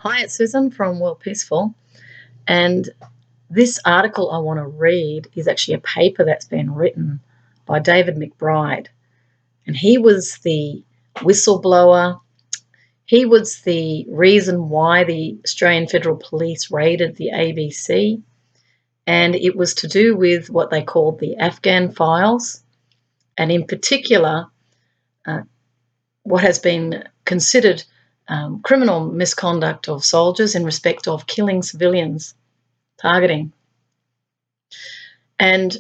Hi, it's Susan from Worldpeacefull, and this article I want to read is actually a paper that's been written by David McBride, and he was the whistleblower. He was the reason why the Australian Federal Police raided the ABC, and it was to do with what they called the Afghan files, and in particular, what has been considered criminal misconduct of soldiers in respect of killing civilians, targeting, and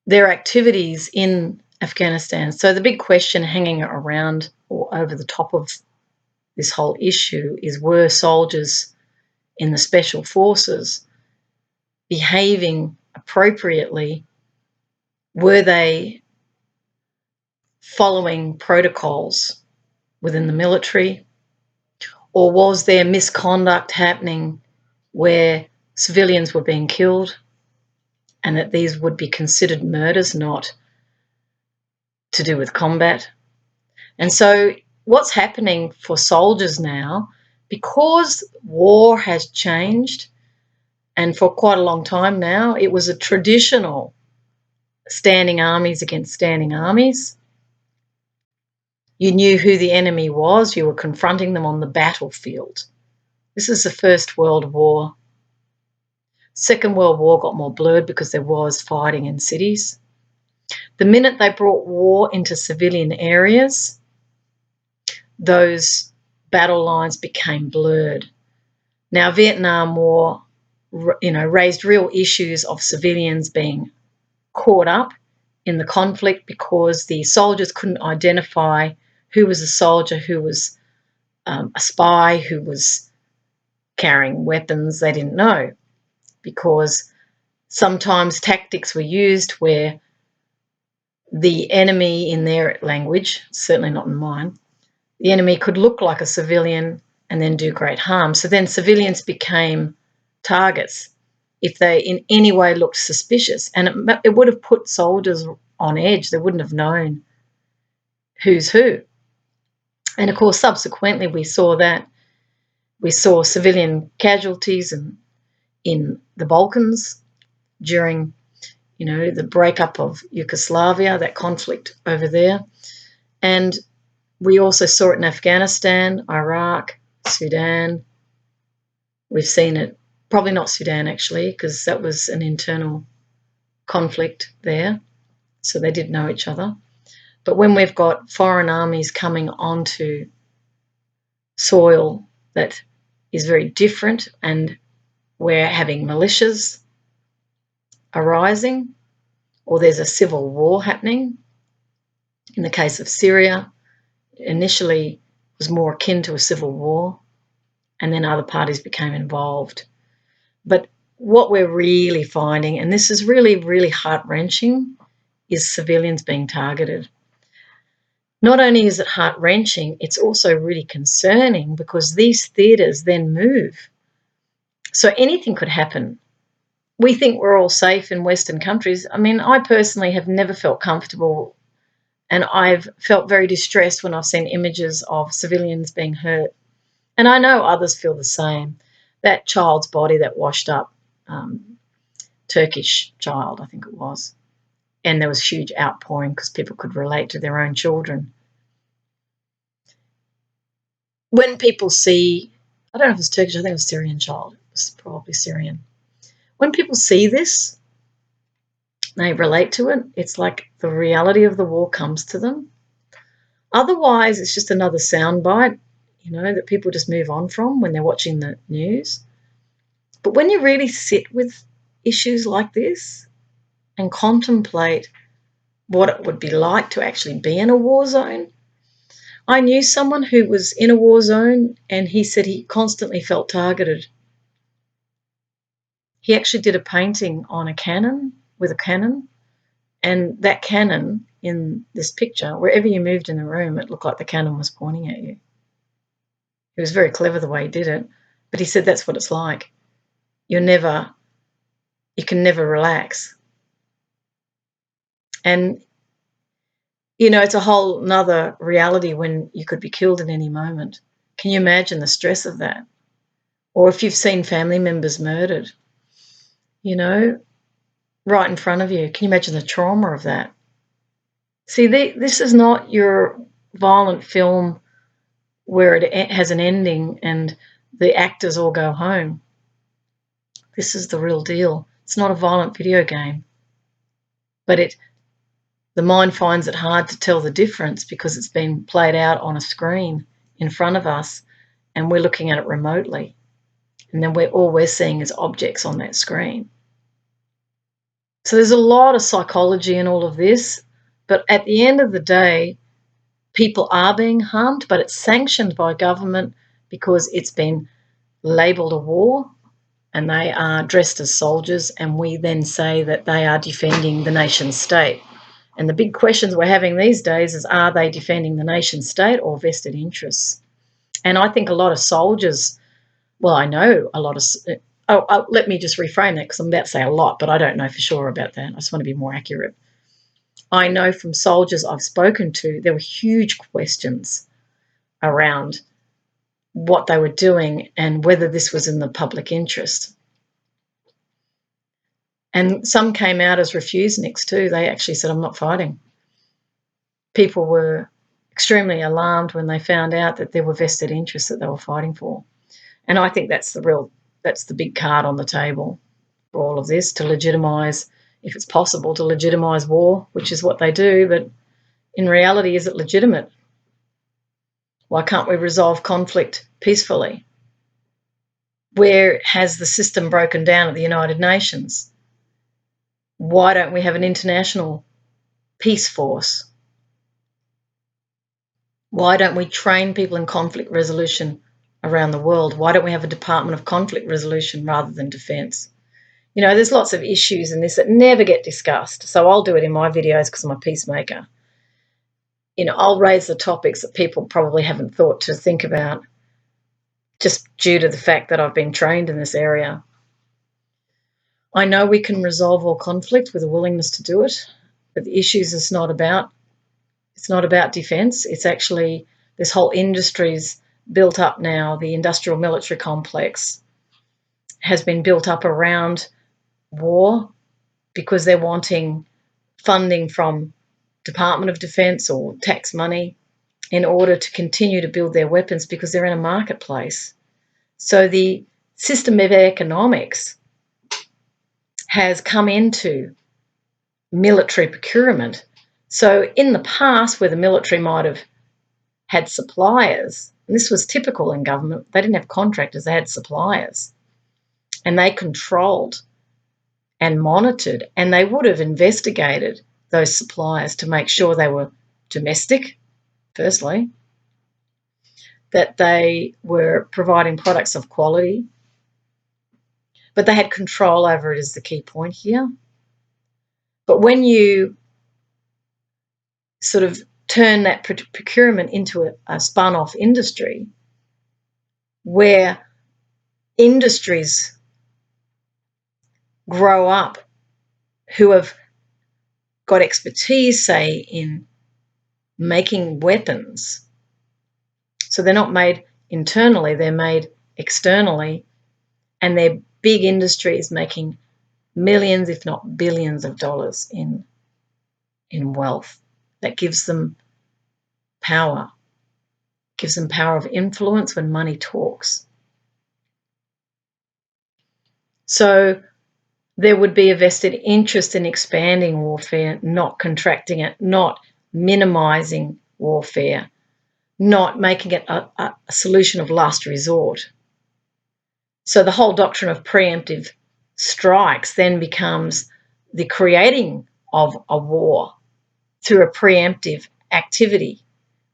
their activities in Afghanistan. So the big question hanging around or over the top of this whole issue is, were soldiers in the special forces behaving appropriately? Were they following protocols within the military? Or was there misconduct happening where civilians were being killed and that these would be considered murders, not to do with combat? And so what's happening for soldiers now, because war has changed, and for quite a long time now, it was a traditional standing armies against standing armies. You knew who the enemy was. You were confronting them on the battlefield. This is the First World War. Second World War got more blurred because there was fighting in cities. The minute they brought war into civilian areas, those battle lines became blurred. Now, Vietnam War, raised real issues of civilians being caught up in the conflict because the soldiers couldn't identify who was a soldier, who was a spy, who was carrying weapons. They didn't know, because sometimes tactics were used where the enemy, in their language, certainly not in mine, the enemy could look like a civilian and then do great harm. So then civilians became targets if they in any way looked suspicious, and it would have put soldiers on edge. They wouldn't have known who's who. And of course, subsequently, we saw civilian casualties in the Balkans during, the breakup of Yugoslavia, that conflict over there. And we also saw it in Afghanistan, Iraq, Sudan. We've seen it, probably not Sudan actually, because that was an internal conflict there. So they did know each other. But when we've got foreign armies coming onto soil that is very different, and we're having militias arising, or there's a civil war happening. In the case of Syria, initially it was more akin to a civil war, and then other parties became involved. But what we're really finding, and this is really, really heart-wrenching, is civilians being targeted. Not only is it heart-wrenching, it's also really concerning, because these theatres then move. So anything could happen. We think we're all safe in Western countries. I mean, I personally have never felt comfortable, and I've felt very distressed when I've seen images of civilians being hurt. And I know others feel the same. That child's body that washed up, Turkish child, I think it was, and there was huge outpouring because people could relate to their own children. When people see, I don't know if it was Turkish, I think it was Syrian child. It was probably Syrian. When people see this, they relate to it. It's like the reality of the war comes to them. Otherwise, it's just another soundbite, that people just move on from when they're watching the news. But when you really sit with issues like this and contemplate what it would be like to actually be in a war zone. I knew someone who was in a war zone, and he said he constantly felt targeted. He actually did a painting on a cannon, with a cannon, and that cannon in this picture, wherever you moved in the room, it looked like the cannon was pointing at you. It was very clever the way he did it, but he said that's what it's like. You can never relax. And, it's a whole nother reality when you could be killed at any moment. Can you imagine the stress of that? or if you've seen family members murdered, you know, right in front of you. Can you imagine the trauma of that? See, this is not your violent film where it has an ending and the actors all go home. This is the real deal. It's not a violent video game. But the mind finds it hard to tell the difference because it's been played out on a screen in front of us and we're looking at it remotely. And then all we're seeing is objects on that screen. So there's a lot of psychology in all of this, but at the end of the day, people are being harmed, but it's sanctioned by government because it's been labelled a war and they are dressed as soldiers, and we then say that they are defending the nation state. And the big questions we're having these days is, are they defending the nation state or vested interests? And I think a lot of soldiers, well, I know a lot of, let me just reframe that because I'm about to say a lot, but I don't know for sure about that. I just want to be more accurate. I know from soldiers I've spoken to, there were huge questions around what they were doing and whether this was in the public interest. And some came out as refuseniks too. They actually said, I'm not fighting. People were extremely alarmed when they found out that there were vested interests that they were fighting for. And I think that's the big card on the table for all of this, to legitimise, if it's possible, to legitimise war, which is what they do. But in reality, is it legitimate? Why can't we resolve conflict peacefully? Where has the system broken down at the United Nations? Why don't we have an international peace force? Why don't we train people in conflict resolution around the world? Why don't we have a Department of Conflict Resolution rather than Defence? You know, there's lots of issues in this that never get discussed. So I'll do it in my videos because I'm a peacemaker. You know, I'll raise the topics that people probably haven't thought to think about just due to the fact that I've been trained in this area. I know we can resolve all conflict with a willingness to do it, but the issues it's not about defence. It's actually, this whole industry's built up now. The industrial military complex has been built up around war because they're wanting funding from Department of Defence or tax money in order to continue to build their weapons because they're in a marketplace. So the system of economics has come into military procurement. So in the past, where the military might have had suppliers, and this was typical in government, they didn't have contractors, they had suppliers. And they controlled and monitored, and they would have investigated those suppliers to make sure they were domestic, firstly, that they were providing products of quality, but they had control over it is the key point here. But when you sort of turn that procurement into a spun-off industry, where industries grow up who have got expertise, say, in making weapons. So they're not made internally, they're made externally, and they're big industries making millions, if not billions of dollars in wealth. That gives them power, gives them power of influence when money talks. So there would be a vested interest in expanding warfare, not contracting it, not minimising warfare, not making it a solution of last resort. So the whole doctrine of preemptive strikes then becomes the creating of a war through a preemptive activity,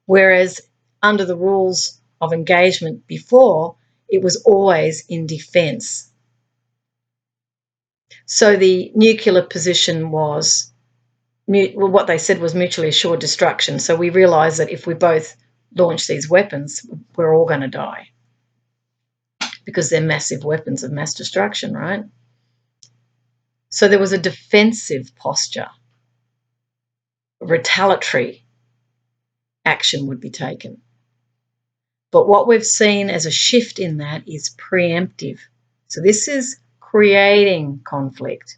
whereas under the rules of engagement before, it was always in defence. So the nuclear position was, what they said was mutually assured destruction. So we realised that if we both launch these weapons, we're all going to die because they're massive weapons of mass destruction, right? So there was a defensive posture. Retaliatory action would be taken. But what we've seen as a shift in that is preemptive. So this is creating conflict.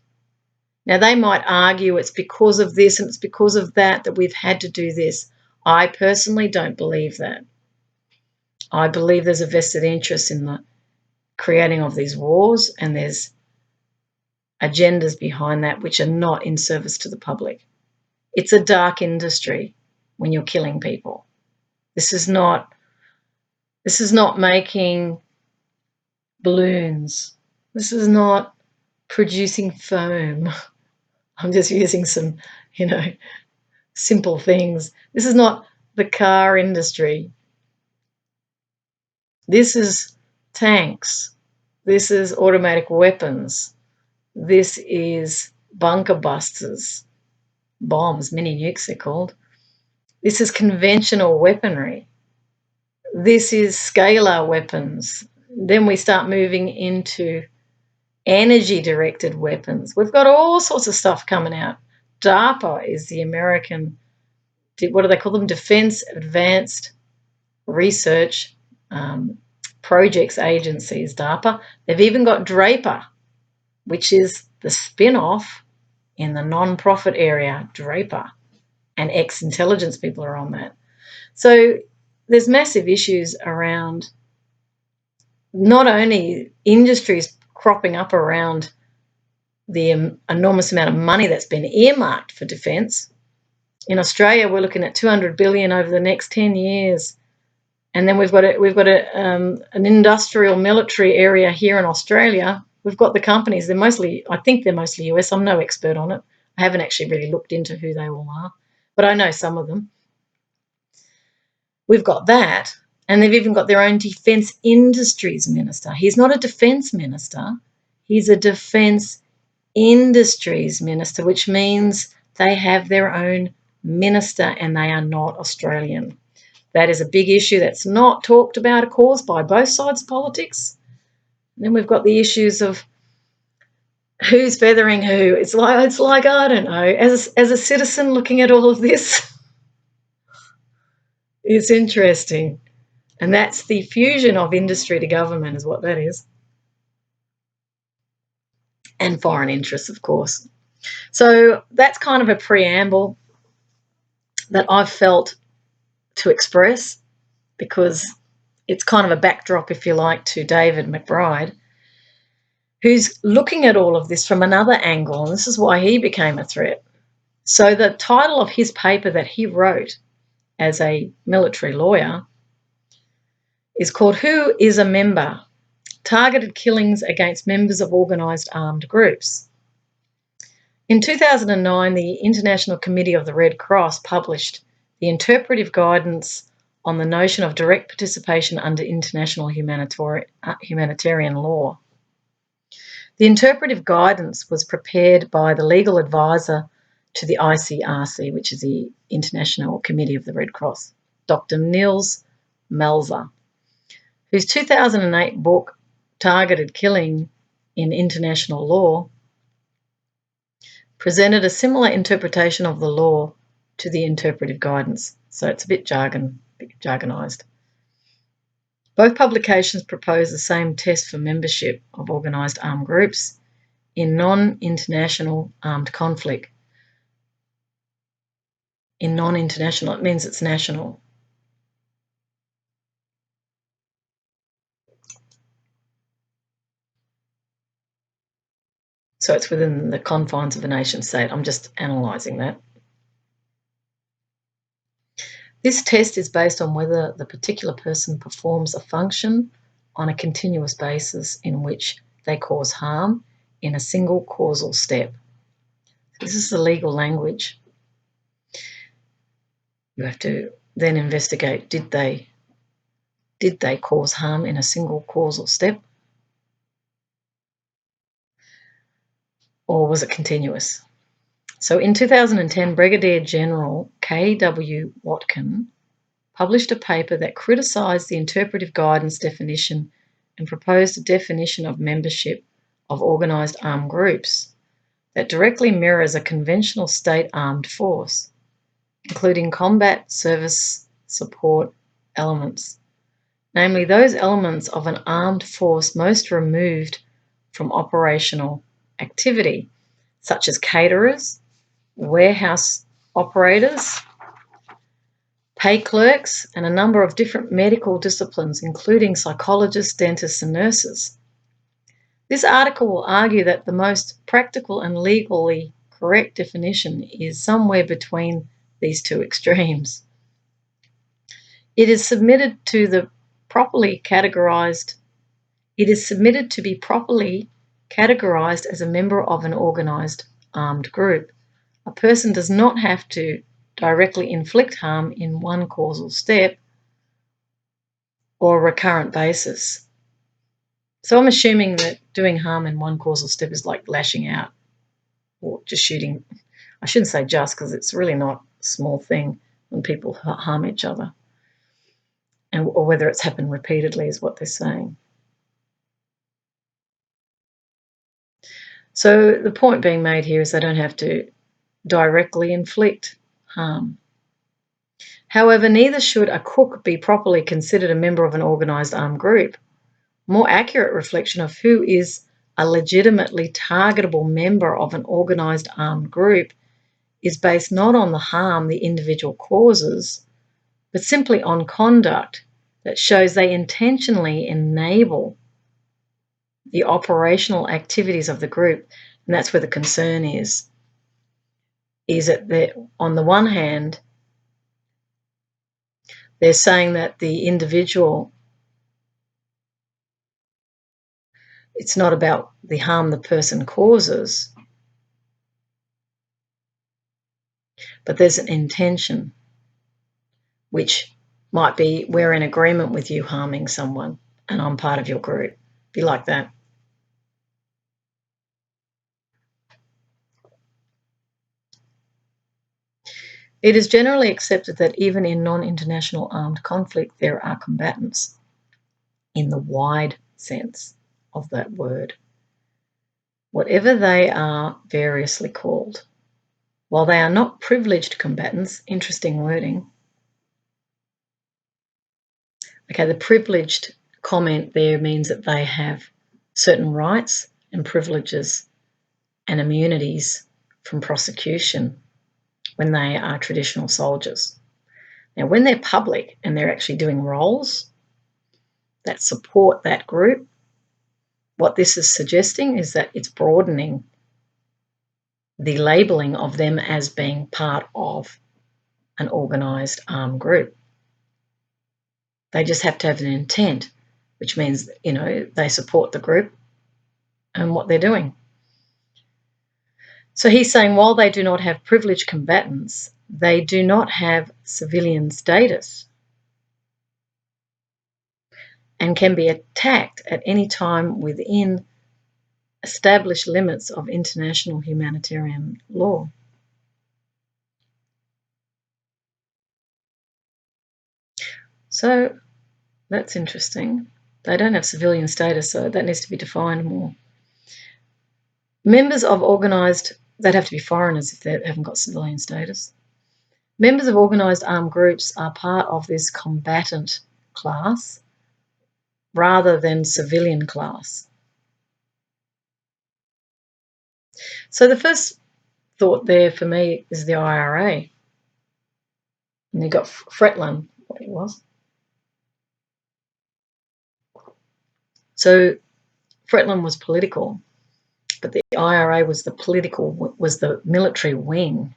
Now, they might argue it's because of this and it's because of that that we've had to do this. I personally don't believe that. I believe there's a vested interest in the creating of these wars, and there's agendas behind that which are not in service to the public. It's a dark industry when you're killing people. This is not making balloons. This is not producing foam. I'm just using some, simple things. This is not the car industry. This is tanks. This is automatic weapons. This is bunker busters, bombs, mini nukes they're called. This is conventional weaponry. This is scalar weapons. Then we start moving into energy-directed weapons. We've got all sorts of stuff coming out. Draper is the American, what do they call them? Defense Advanced Research Projects Agencies, DARPA. They've even got Draper, which is the spin-off in the non-profit area, Draper, and ex-intelligence people are on that. So there's massive issues around not only industries cropping up around the enormous amount of money that's been earmarked for defence. In Australia, we're looking at $200 billion over the next 10 years. And then we've got an industrial military area here in Australia. We've got the companies. I think they're mostly US. I'm no expert on it. I haven't actually really looked into who they all are, but I know some of them. We've got that, and they've even got their own defence industries minister. He's not a defence minister. He's a defence industries minister, which means they have their own minister and they are not Australian. That is a big issue that's not talked about, of course, by both sides of politics. And then we've got the issues of who's feathering who. It's like I don't know. As a citizen looking at all of this, it's interesting. And that's the fusion of industry to government is what that is. And foreign interests, of course. So that's kind of a preamble that I've felt to express, because it's kind of a backdrop, if you like, to David McBride, who's looking at all of this from another angle, and this is why he became a threat. So the title of his paper that he wrote as a military lawyer is called "Who is a Member? Targeted Killings Against Members of Organised Armed Groups." In 2009, the International Committee of the Red Cross published the interpretive guidance on the notion of direct participation under international humanitarian law. The interpretive guidance was prepared by the legal advisor to the ICRC, which is the International Committee of the Red Cross, Dr. Nils Melzer, whose 2008 book, Targeted Killing in International Law, presented a similar interpretation of the law to the interpretive guidance. So it's a bit jargonized. Both publications propose the same test for membership of organised armed groups in non-international armed conflict. In non-international, it means it's national. So it's within the confines of a nation state. I'm just analysing that. This test is based on whether the particular person performs a function on a continuous basis in which they cause harm in a single causal step. This is the legal language. You have to then investigate, did they cause harm in a single causal step? Or was it continuous? So in 2010, Brigadier General K.W. Watkin published a paper that criticised the interpretive guidance definition and proposed a definition of membership of organised armed groups that directly mirrors a conventional state armed force, including combat service support elements. namely those elements of an armed force most removed from operational activity, such as caterers, warehouse operators, pay clerks, and a number of different medical disciplines, including psychologists, dentists, and nurses. This article will argue that the most practical and legally correct definition is somewhere between these two extremes. It is submitted to be properly categorized as a member of an organized armed group. A person does not have to directly inflict harm in one causal step or a recurrent basis. So I'm assuming that doing harm in one causal step is like lashing out or just shooting. I shouldn't say just, because it's really not a small thing when people harm each other, or whether it's happened repeatedly is what they're saying. So the point being made here is they don't have to directly inflict harm. However, neither should a cook be properly considered a member of an organised armed group. More accurate reflection of who is a legitimately targetable member of an organised armed group is based not on the harm the individual causes, but simply on conduct that shows they intentionally enable the operational activities of the group. And that's where the concern is that on the one hand, they're saying that the individual, it's not about the harm the person causes, but there's an intention, which might be, we're in agreement with you harming someone and I'm part of your group. Be like that. It is generally accepted that even in non-international armed conflict, there are combatants in the wide sense of that word, whatever they are variously called. While they are not privileged combatants, interesting wording. Okay, the privileged comment there means that they have certain rights and privileges and immunities from prosecution when they are traditional soldiers. Now, when they're public and they're actually doing roles that support that group, what this is suggesting is that it's broadening the labelling of them as being part of an organised armed group. They just have to have an intent, which means, they support the group and what they're doing. So he's saying while they do not have privileged combatants, they do not have civilian status and can be attacked at any time within established limits of international humanitarian law. So that's interesting. They don't have civilian status, so that needs to be defined more. Members of organised, they'd have to be foreigners if they haven't got civilian status. Members of organised armed groups are part of this combatant class rather than civilian class. So the first thought there for me is the IRA. And you've got Fretland, what he was. So Fretland was political, but the IRA was the military wing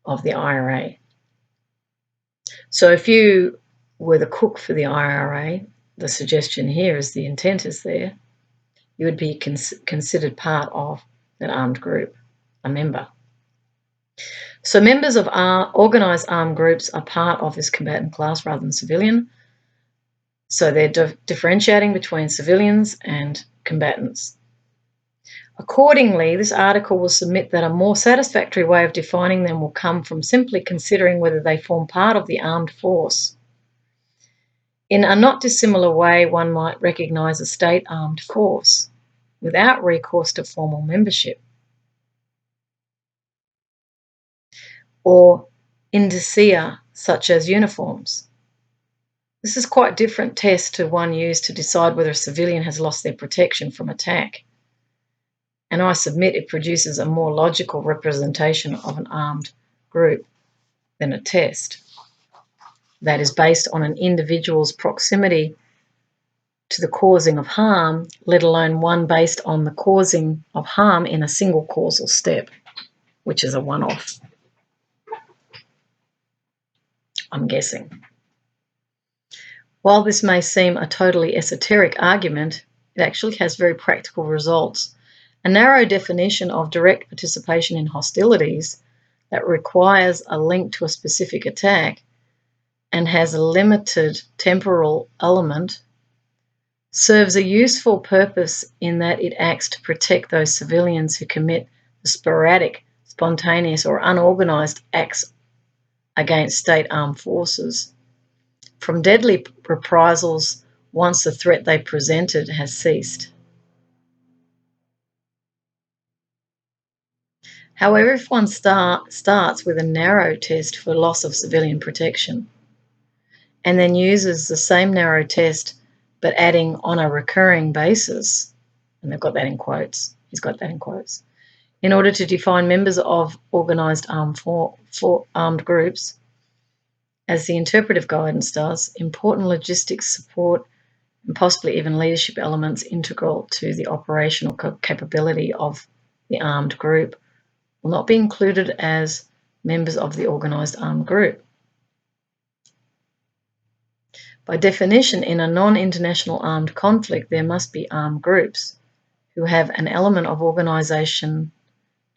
of the IRA. So if you were the cook for the IRA, the suggestion here is the intent is there, you would be considered part of an armed group, a member. So members of organised armed groups are part of this combatant class rather than civilian. So they're differentiating between civilians and combatants. Accordingly, this article will submit that a more satisfactory way of defining them will come from simply considering whether they form part of the armed force. In a not dissimilar way, one might recognise a state armed force without recourse to formal membership, or indicia such as uniforms. This is quite a different test to one used to decide whether a civilian has lost their protection from attack. And I submit it produces a more logical representation of an armed group than a test that is based on an individual's proximity to the causing of harm, let alone one based on the causing of harm in a single causal step, which is a one-off, I'm guessing. While this may seem a totally esoteric argument, it actually has very practical results. A narrow definition of direct participation in hostilities that requires a link to a specific attack and has a limited temporal element serves a useful purpose in that it acts to protect those civilians who commit the sporadic, spontaneous, or unorganised acts against state armed forces from deadly reprisals once the threat they presented has ceased. However, if one starts with a narrow test for loss of civilian protection and then uses the same narrow test but adding on a recurring basis, and they've got that in quotes, he's got that in quotes, in order to define members of organised armed groups, as the interpretive guidance does, important logistics support and possibly even leadership elements integral to the operational capability of the armed group will not be included as members of the organised armed group. By definition, in a non-international armed conflict, there must be armed groups who have an element of organisation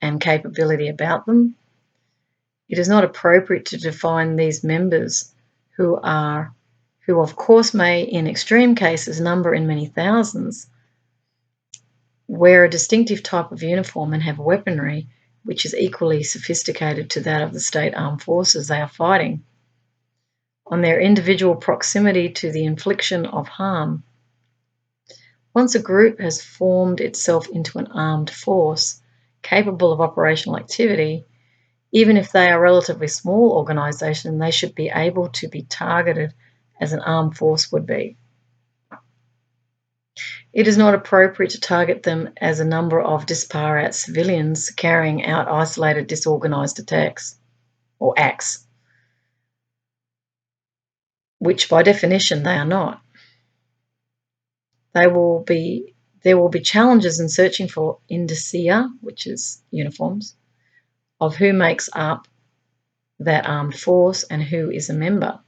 and capability about them. It is not appropriate to define these members who of course may in extreme cases number in many thousands, wear a distinctive type of uniform and have weaponry which is equally sophisticated to that of the state armed forces they are fighting, on their individual proximity to the infliction of harm. Once a group has formed itself into an armed force capable of operational activity, even if they are a relatively small organisation, they should be able to be targeted as an armed force would be. It is not appropriate to target them as a number of disparate civilians carrying out isolated, disorganised attacks or acts, which by definition they are not. There will be challenges in searching for indicia, which is uniforms, of who makes up that armed force and who is a member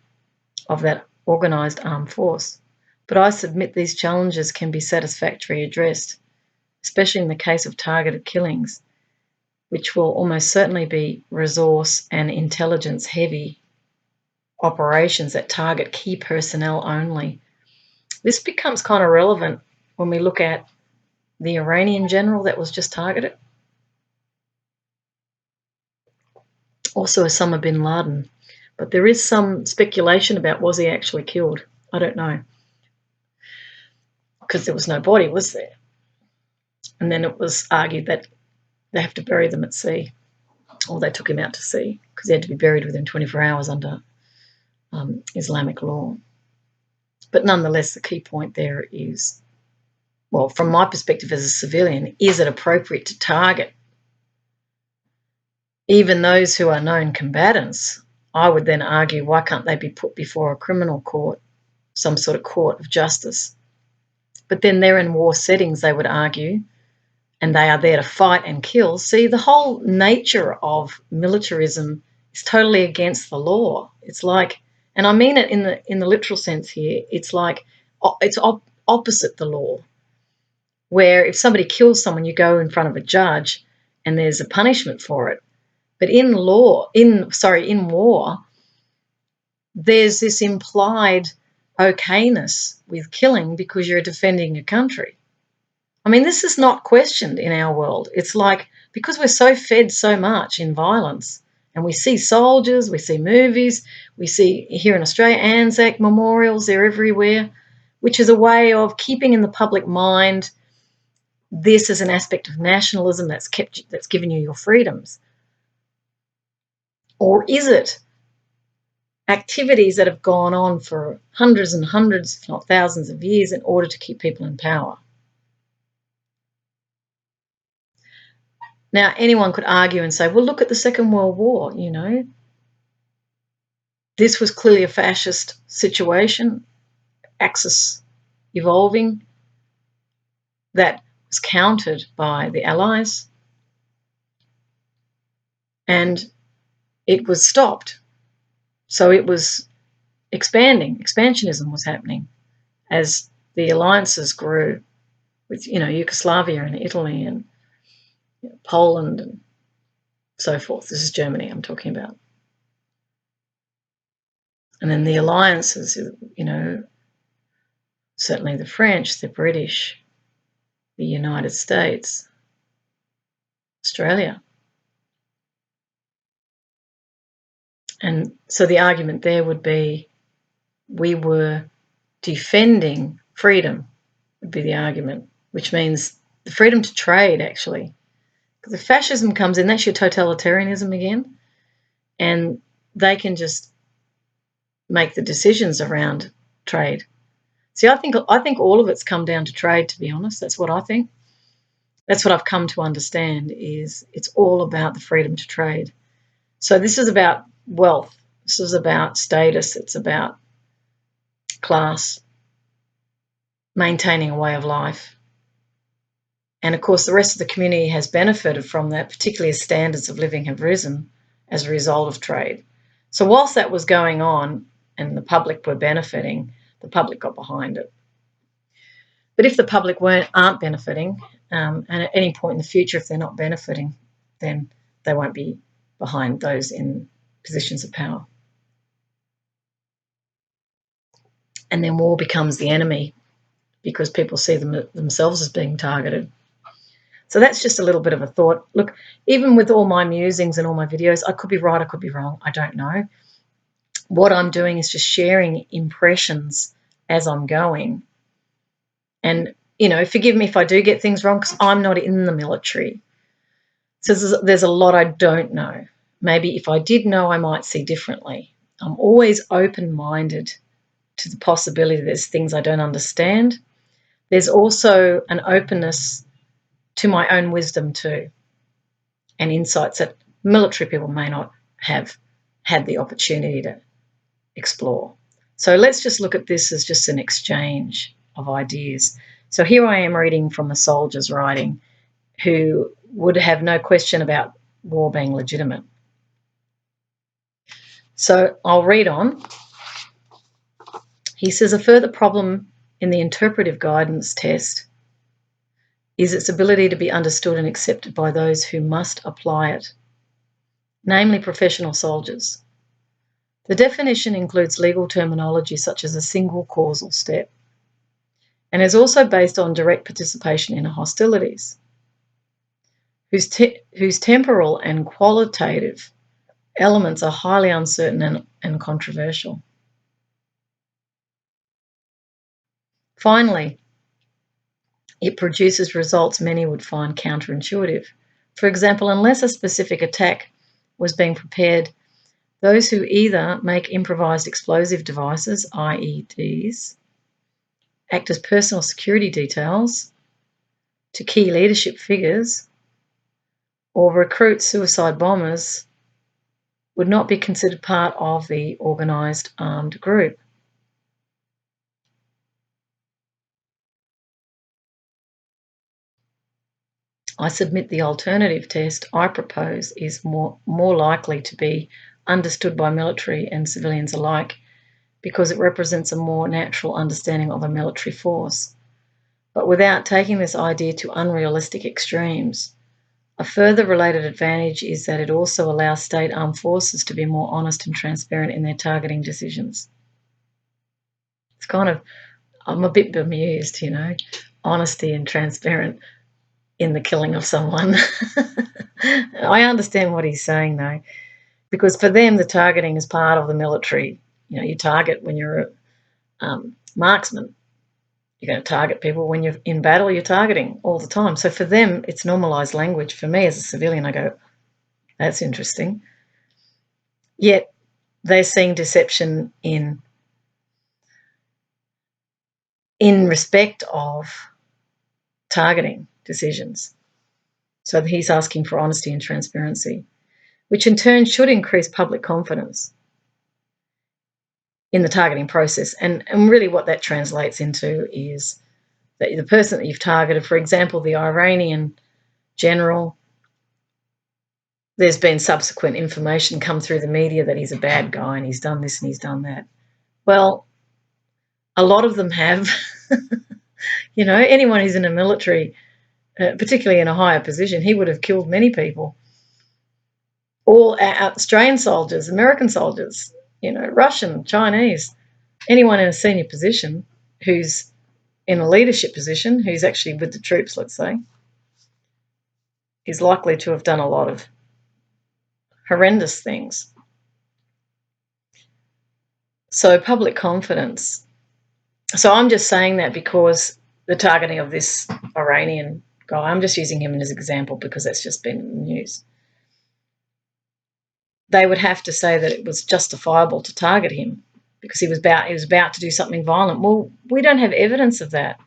of that organised armed force. But I submit these challenges can be satisfactorily addressed, especially in the case of targeted killings, which will almost certainly be resource and intelligence heavy operations that target key personnel only. This becomes kind of relevant when we look at the Iranian general that was just targeted. Also Osama bin Laden. But there is some speculation about was he actually killed. I don't know. Because there was no body, was there? And then it was argued that they have to bury them at sea, or they took him out to sea because he had to be buried within 24 hours under Islamic law. But nonetheless, the key point there is, well, from my perspective as a civilian, is it appropriate to target even those who are known combatants? I would then argue, why can't they be put before a criminal court, some sort of court of justice? But then they're in war settings, they would argue, and they are there to fight and kill. See, the whole nature of militarism is totally against the law. It's like, and I mean it in the literal sense here, it's like it's opposite the law, where if somebody kills someone, you go in front of a judge and there's a punishment for it. But in war, there's this implied okayness with killing because you're defending your country. I mean, this is not questioned in our world. It's like, because we're so fed so much in violence, and we see soldiers, we see movies, we see here in Australia, Anzac memorials, they're everywhere, which is a way of keeping in the public mind this as an aspect of nationalism that's given you your freedoms. Or is it activities that have gone on for hundreds and hundreds, if not thousands of years in order to keep people in power. Now, anyone could argue and say, well, look at the Second World War, you know. This was clearly a fascist situation, Axis evolving, that was countered by the Allies, and it was stopped. So it was expanding. Expansionism was happening as the alliances grew with, you know, Yugoslavia and Italy and Poland and so forth. This is Germany I'm talking about. And then the alliances, you know, certainly the French, the British, the United States, Australia. And so the argument there would be we were defending freedom, would be the argument, which means the freedom to trade, actually. Because if fascism comes in, that's your totalitarianism again, and they can just make the decisions around trade. See, I think all of it's come down to trade, to be honest. That's what I think. That's what I've come to understand, is it's all about the freedom to trade. So this is about wealth. This is about status. It's about class, maintaining a way of life. And of course, the rest of the community has benefited from that, particularly as standards of living have risen as a result of trade. So whilst that was going on and the public were benefiting, the public got behind it. But if the public aren't benefiting, and at any point in the future, if they're not benefiting, then they won't be behind those in positions of power. And then war becomes the enemy because people see themselves as being targeted. So that's just a little bit of a thought. Look, even with all my musings and all my videos, I could be right, I could be wrong, I don't know. What I'm doing is just sharing impressions as I'm going. And, you know, forgive me if I do get things wrong because I'm not in the military. So there's a lot I don't know. Maybe if I did know, I might see differently. I'm always open-minded to the possibility there's things I don't understand. There's also an openness to my own wisdom too, and insights that military people may not have had the opportunity to explore. So let's just look at this as just an exchange of ideas. So here I am reading from a soldier's writing who would have no question about war being legitimate. So I'll read on. He says, a further problem in the interpretive guidance test is its ability to be understood and accepted by those who must apply it, namely professional soldiers. The definition includes legal terminology such as a single causal step and is also based on direct participation in hostilities, whose temporal and qualitative elements are highly uncertain and controversial. Finally, it produces results many would find counterintuitive. For example, unless a specific attack was being prepared, those who either make improvised explosive devices, IEDs, act as personal security details to key leadership figures, or recruit suicide bombers would not be considered part of the organised armed group. I submit the alternative test I propose is more likely to be understood by military and civilians alike because it represents a more natural understanding of a military force. But without taking this idea to unrealistic extremes, a further related advantage is that it also allows state armed forces to be more honest and transparent in their targeting decisions. It's kind of, I'm a bit bemused, you know, honesty and transparent in the killing of someone. I understand what he's saying though, because for them the targeting is part of the military. You know, you target when you're a marksman. You're going to target people when you're in battle, you're targeting all the time. So for them, it's normalised language. For me as a civilian, I go, that's interesting. Yet they're seeing deception in respect of targeting decisions. So he's asking for honesty and transparency, which in turn should increase public confidence in the targeting process. And really what that translates into is that the person that you've targeted, for example, the Iranian general, there's been subsequent information come through the media that he's a bad guy and he's done this and he's done that. Well, a lot of them have. You know, anyone who's in the military, particularly in a higher position, he would have killed many people. All Australian soldiers, American soldiers, you know, Russian, Chinese, anyone in a senior position who's in a leadership position, who's actually with the troops, let's say, is likely to have done a lot of horrendous things. So public confidence. So I'm just saying that because the targeting of this Iranian guy, I'm just using him as an example because that's just been in the news. They would have to say that it was justifiable to target him because he was about to do something violent. Well, we don't have evidence of that.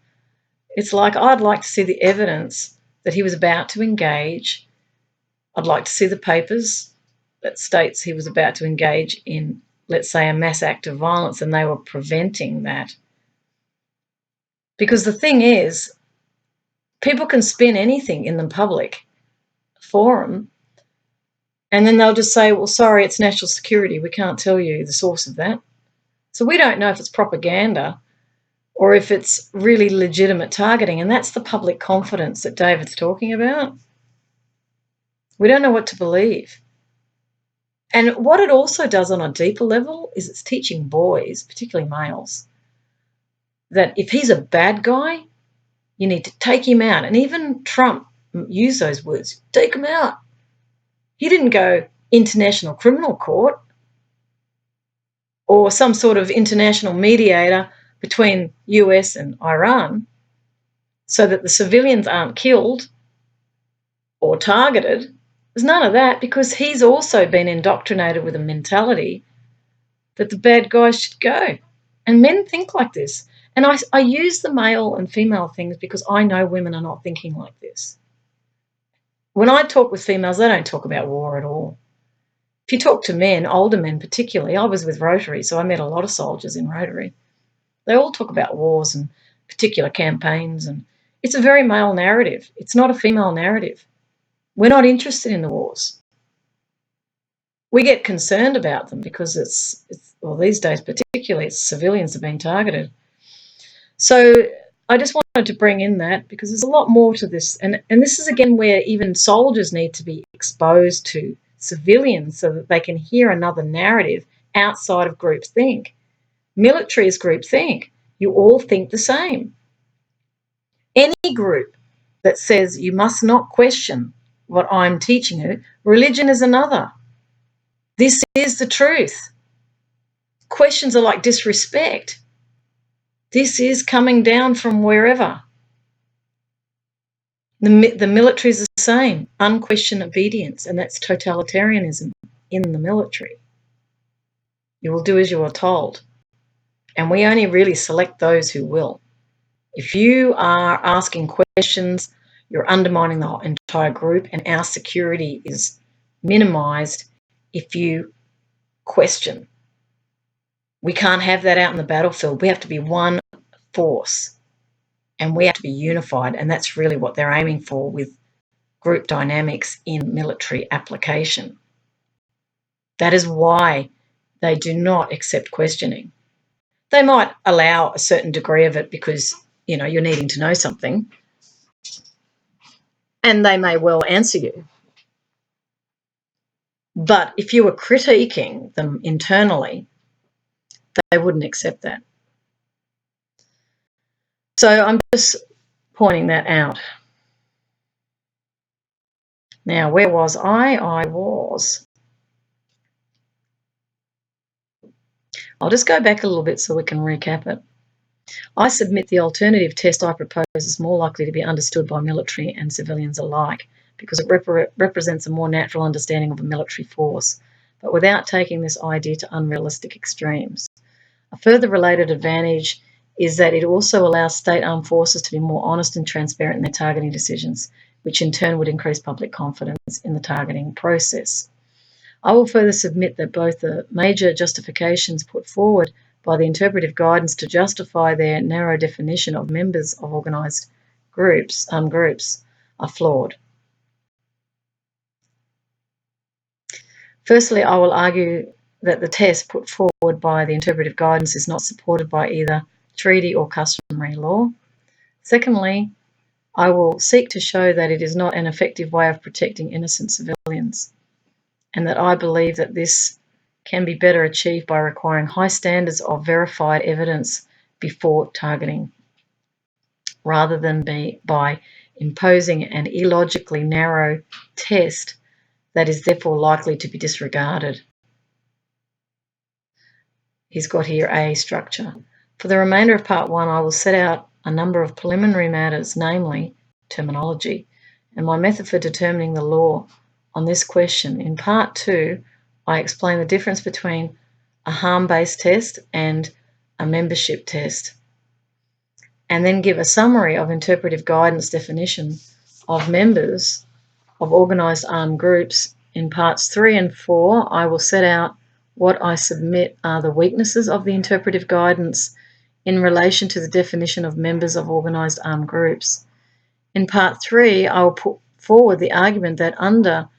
It's like I'd like to see the evidence that he was about to engage. I'd like to see the papers that states he was about to engage in, let's say, a mass act of violence, and they were preventing that. Because the thing is, people can spin anything in the public forum, and then they'll just say, well, sorry, it's national security. We can't tell you the source of that. So we don't know if it's propaganda or if it's really legitimate targeting, and that's the public confidence that David's talking about. We don't know what to believe. And what it also does on a deeper level is it's teaching boys, particularly males, that if he's a bad guy, you need to take him out. And even Trump used those words, take him out. He didn't go international criminal court or some sort of international mediator between US and Iran so that the civilians aren't killed or targeted. There's none of that because he's also been indoctrinated with a mentality that the bad guys should go. And men think like this. And I use the male and female things because I know women are not thinking like this. When I talk with females, they don't talk about war at all. If you talk to men, older men particularly, I was with Rotary, so I met a lot of soldiers in Rotary. They all talk about wars and particular campaigns, and it's a very male narrative. It's not a female narrative. We're not interested in the wars. We get concerned about them because it's these days particularly, it's civilians are being targeted. So I just wanted to bring in that because there's a lot more to this. And this is, again, where even soldiers need to be exposed to civilians so that they can hear another narrative outside of groupthink. Military is groupthink. You all think the same. Any group that says you must not question what I'm teaching you, religion is another. This is the truth. Questions are like disrespect. This is coming down from wherever. The military is the same, unquestioned obedience, and that's totalitarianism in the military. You will do as you are told, and we only really select those who will. If you are asking questions, you're undermining the entire group, and our security is minimised if you question. We can't have that out in the battlefield. We have to be one force and we have to be unified, and that's really what they're aiming for with group dynamics in military application. That is why they do not accept questioning. They might allow a certain degree of it because, you know, you're needing to know something, and they may well answer you. But if you were critiquing them internally, they wouldn't accept that. So I'm just pointing that out. Now, where was I? I'll just go back a little bit so we can recap it. I submit the alternative test I propose is more likely to be understood by military and civilians alike because it represents a more natural understanding of a military force. but without taking this idea to unrealistic extremes. A further related advantage is that it also allows state armed forces to be more honest and transparent in their targeting decisions, which in turn would increase public confidence in the targeting process. I will further submit that both the major justifications put forward by the interpretive guidance to justify their narrow definition of members of organised groups are flawed. Firstly, I will argue that the test put forward by the interpretive guidance is not supported by either treaty or customary law. Secondly, I will seek to show that it is not an effective way of protecting innocent civilians, and that I believe that this can be better achieved by requiring high standards of verified evidence before targeting, rather than by imposing an illogically narrow test that is therefore likely to be disregarded. He's got here a structure. For the remainder of part 1, I will set out a number of preliminary matters, namely terminology, and my method for determining the law on this question. In part 2, I explain the difference between a harm-based test and a membership test, and then give a summary of interpretive guidance definition of members of organised armed groups. In parts 3 and 4, I will set out what I submit are the weaknesses of the interpretive guidance in relation to the definition of members of organised armed groups. In part 3, I will put forward the argument that under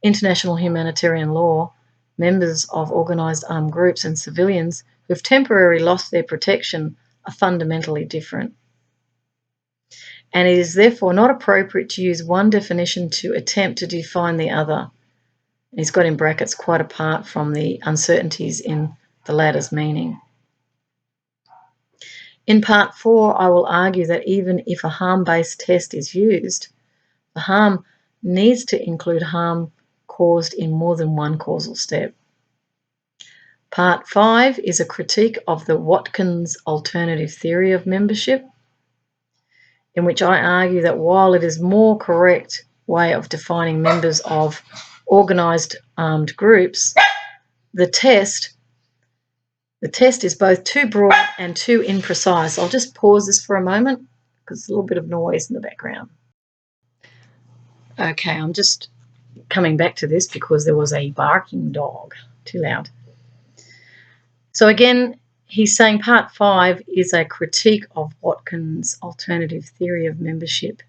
international humanitarian law, members of organised armed groups and civilians who have temporarily lost their protection are fundamentally different. And it is therefore not appropriate to use one definition to attempt to define the other. He's got in brackets, quite apart from the uncertainties in the latter's meaning. In part 4, I will argue that even if a harm-based test is used, the harm needs to include harm caused in more than one causal step. Part 5 is a critique of the Watkins alternative theory of membership, in which I argue that while it is a more correct way of defining members of organised armed groups, the test is both too broad and too imprecise. I'll just pause this for a moment because there's a little bit of noise in the background. Okay, I'm just coming back to this because there was a barking dog. Too loud. So again, he's saying part 5 is a critique of Watkins' alternative theory of membership,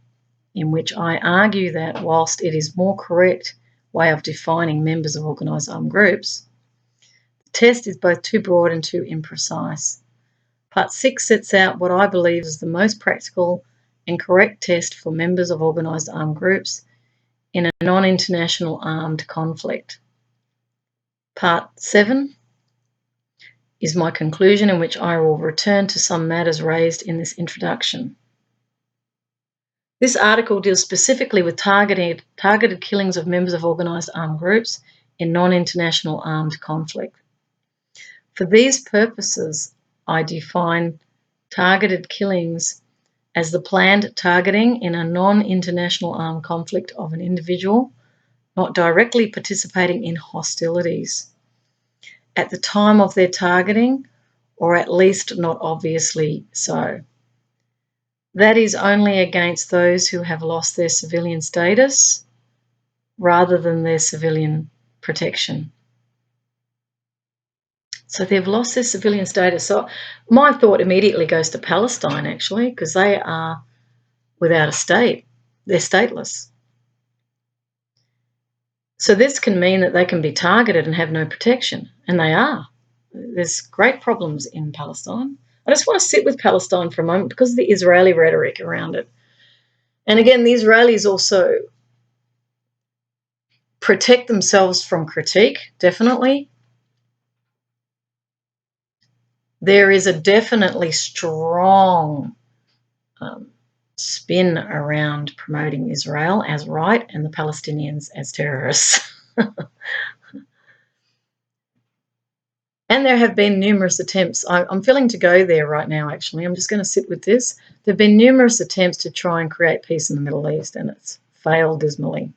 in which I argue that whilst it is more correct way of defining members of organised armed groups, the test is both too broad and too imprecise. Part 6 sets out what I believe is the most practical and correct test for members of organised armed groups in a non-international armed conflict. Part 7 is my conclusion, in which I will return to some matters raised in this introduction. This article deals specifically with targeted killings of members of organised armed groups in non-international armed conflict. For these purposes, I define targeted killings as the planned targeting in a non-international armed conflict of an individual not directly participating in hostilities at the time of their targeting, or at least not obviously so. That is only against those who have lost their civilian status rather than their civilian protection. So they've lost their civilian status. So my thought immediately goes to Palestine, actually, because they are without a state. They're stateless. So this can mean that they can be targeted and have no protection, and they are. There's great problems in Palestine. I just want to sit with Palestine for a moment because of the Israeli rhetoric around it. And again, the Israelis also protect themselves from critique, definitely. There is a definitely strong spin around promoting Israel as right and the Palestinians as terrorists. And there have been numerous attempts. I'm feeling to go there right now, actually. I'm just going to sit with this. There have been numerous attempts to try and create peace in the Middle East, and it's failed dismally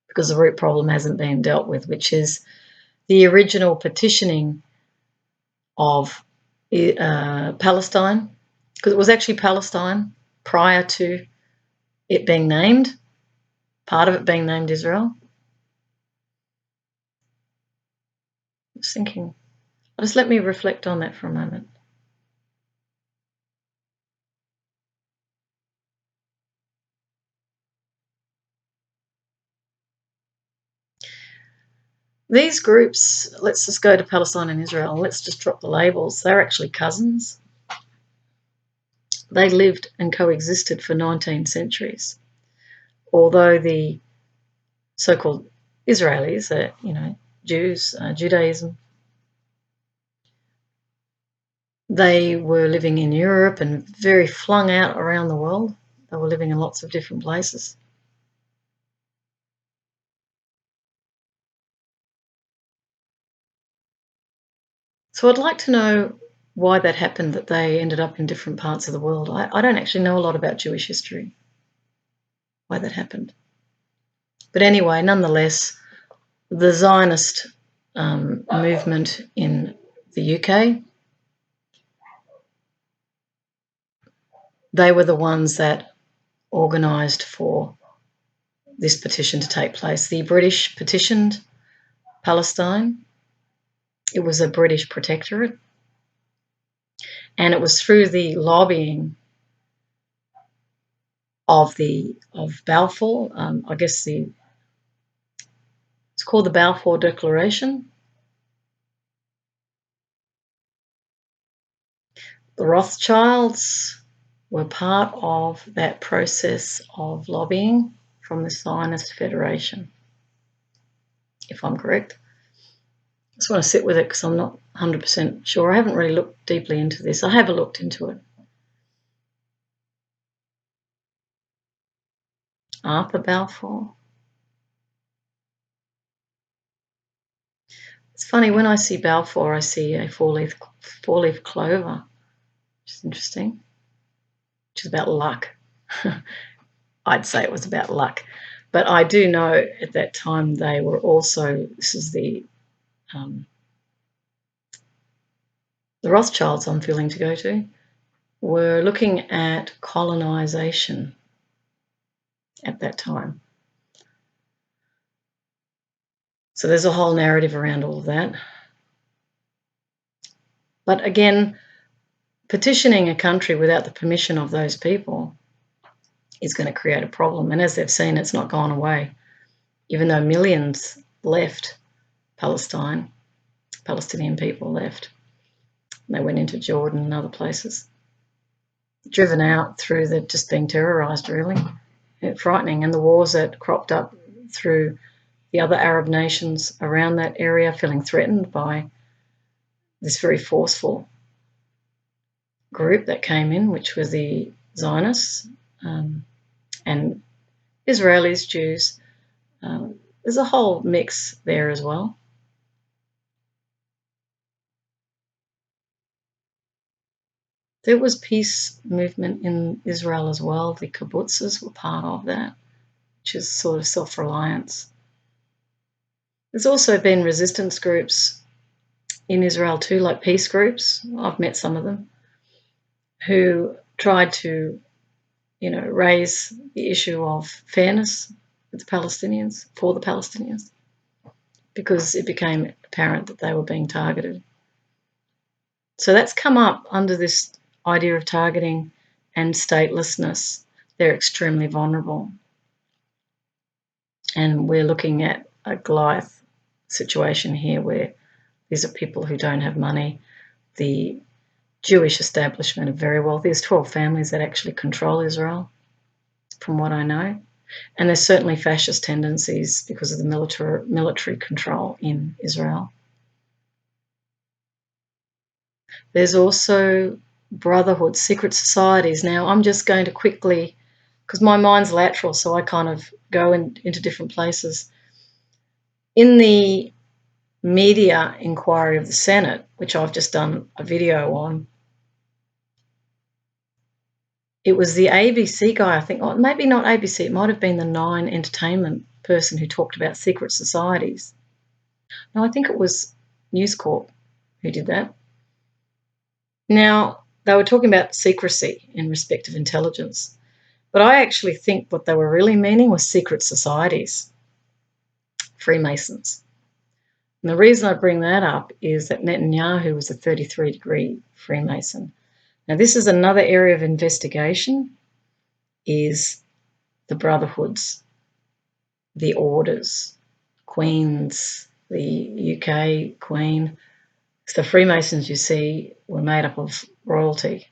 because the root problem hasn't been dealt with, which is the original petitioning of Palestine, because it was actually Palestine prior to it being named, part of it being named Israel. I was thinking, just let me reflect on that for a moment. These groups, let's just go to Palestine and Israel, and let's just drop the labels. They're actually cousins. They lived and coexisted for 19 centuries. Although the so-called Israelis, Jews, Judaism, they were living in Europe and very flung out around the world. They were living in lots of different places. So I'd like to know why that happened, that they ended up in different parts of the world. I don't actually know a lot about Jewish history, why that happened. But anyway, nonetheless, the Zionist movement in the UK, they were the ones that organised for this petition to take place. The British petitioned Palestine. It was a British protectorate. And it was through the lobbying of Balfour, I guess it's called the Balfour Declaration. The Rothschilds were part of that process of lobbying from the Zionist Federation, if I'm correct. I just want to sit with it because I'm not 100% sure. I haven't really looked deeply into this. I have looked into it. Arthur Balfour. It's funny, when I see Balfour, I see a four-leaf clover, which is interesting, which is about luck. I'd say it was about luck. But I do know at that time they were also, this is the Rothschilds I'm feeling to go to, were looking at colonisation at that time. So there's a whole narrative around all of that. But again, petitioning a country without the permission of those people is going to create a problem. And as they've seen, it's not gone away. Even though millions left Palestine, Palestinian people left. They went into Jordan and other places. Driven out through the just being terrorised, really. Frightening. And the wars that cropped up through the other Arab nations around that area, feeling threatened by this very forceful group that came in, which were the Zionists and Israelis, Jews. There's a whole mix there as well. There was peace movement in Israel as well. The kibbutzes were part of that, which is sort of self-reliance. There's also been resistance groups in Israel too, like peace groups. I've met some of them who tried to, raise the issue of fairness with the Palestinians, for the Palestinians, because it became apparent that they were being targeted. So that's come up under this idea of targeting and statelessness. They're extremely vulnerable. And we're looking at a Goliath situation here where these are people who don't have money. The Jewish establishment are very wealthy. There's 12 families that actually control Israel, from what I know. And there's certainly fascist tendencies because of the military control in Israel. There's also brotherhood, secret societies. Now, I'm just going to quickly, because my mind's lateral, so I kind of go into different places. In the media inquiry of the Senate, which I've just done a video on, it was the ABC guy, I think, or maybe not ABC, it might have been the Nine Entertainment person who talked about secret societies. No, I think it was News Corp who did that. Now, they were talking about secrecy in respect of intelligence, but I actually think what they were really meaning was secret societies, Freemasons. And the reason I bring that up is that Netanyahu was a 33-degree Freemason. Now, this is another area of investigation, is the brotherhoods, the orders, Queens, the UK Queen. So the Freemasons, you see, were made up of royalty.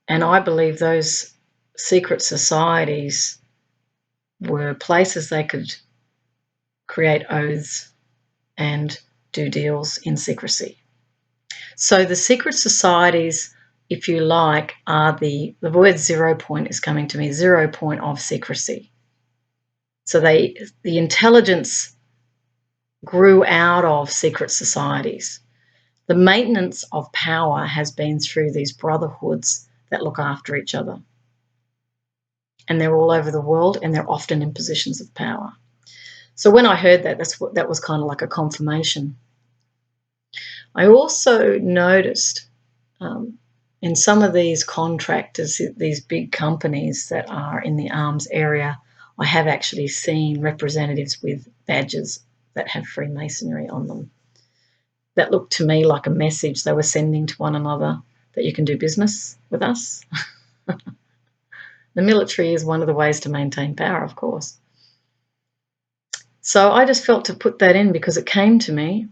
And I believe those secret societies were places they could create oaths and do deals in secrecy. So the secret societies, if you like, are the word 0 point is coming to me, 0 point of secrecy. So the intelligence grew out of secret societies. The maintenance of power has been through these brotherhoods that look after each other. And they're all over the world, and they're often in positions of power. So when I heard that, that was kind of like a confirmation. I also noticed in some of these contractors, these big companies that are in the arms area, I have actually seen representatives with badges that have Freemasonry on them. That looked to me like a message they were sending to one another that you can do business with us. The military is one of the ways to maintain power, of course. So I just felt to put that in because it came to me.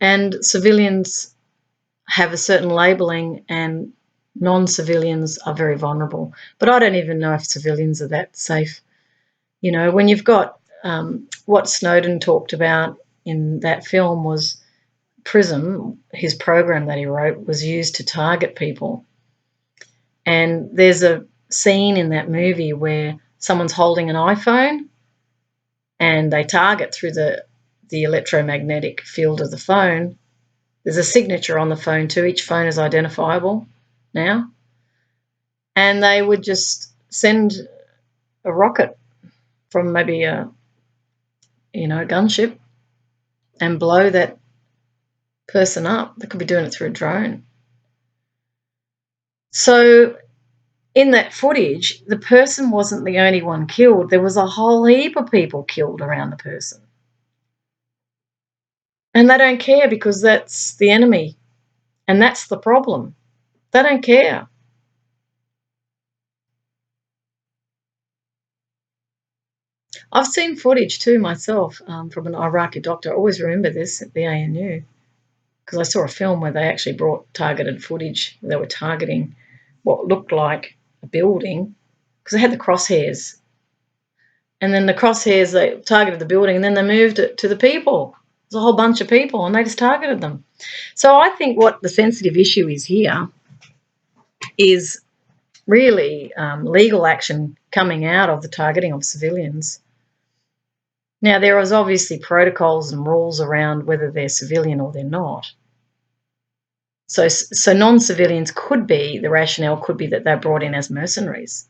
And civilians have a certain labelling and non-civilians are very vulnerable. But I don't even know if civilians are that safe. You know, when you've got what Snowden talked about in that film was PRISM, his program that he wrote, was used to target people. And there's a scene in that movie where someone's holding an iPhone and they target through the electromagnetic field of the phone. There's a signature on the phone too. Each phone is identifiable now. And they would just send a rocket from maybe a gunship and blow that person up. They could be doing it through a drone. So in that footage, the person wasn't the only one killed. There was a whole heap of people killed around the person. And they don't care because that's the enemy. And that's the problem. They don't care. I've seen footage too myself from an Iraqi doctor. I always remember this at the ANU because I saw a film where they actually brought targeted footage. They were targeting what looked like a building because they had the crosshairs. And then the crosshairs, they targeted the building and then they moved it to the people. There's a whole bunch of people and they just targeted them. So I think what the sensitive issue is here is really legal action coming out of the targeting of civilians. Now, there is obviously protocols and rules around whether they're civilian or they're not. So non-civilians could be, the rationale could be that they're brought in as mercenaries,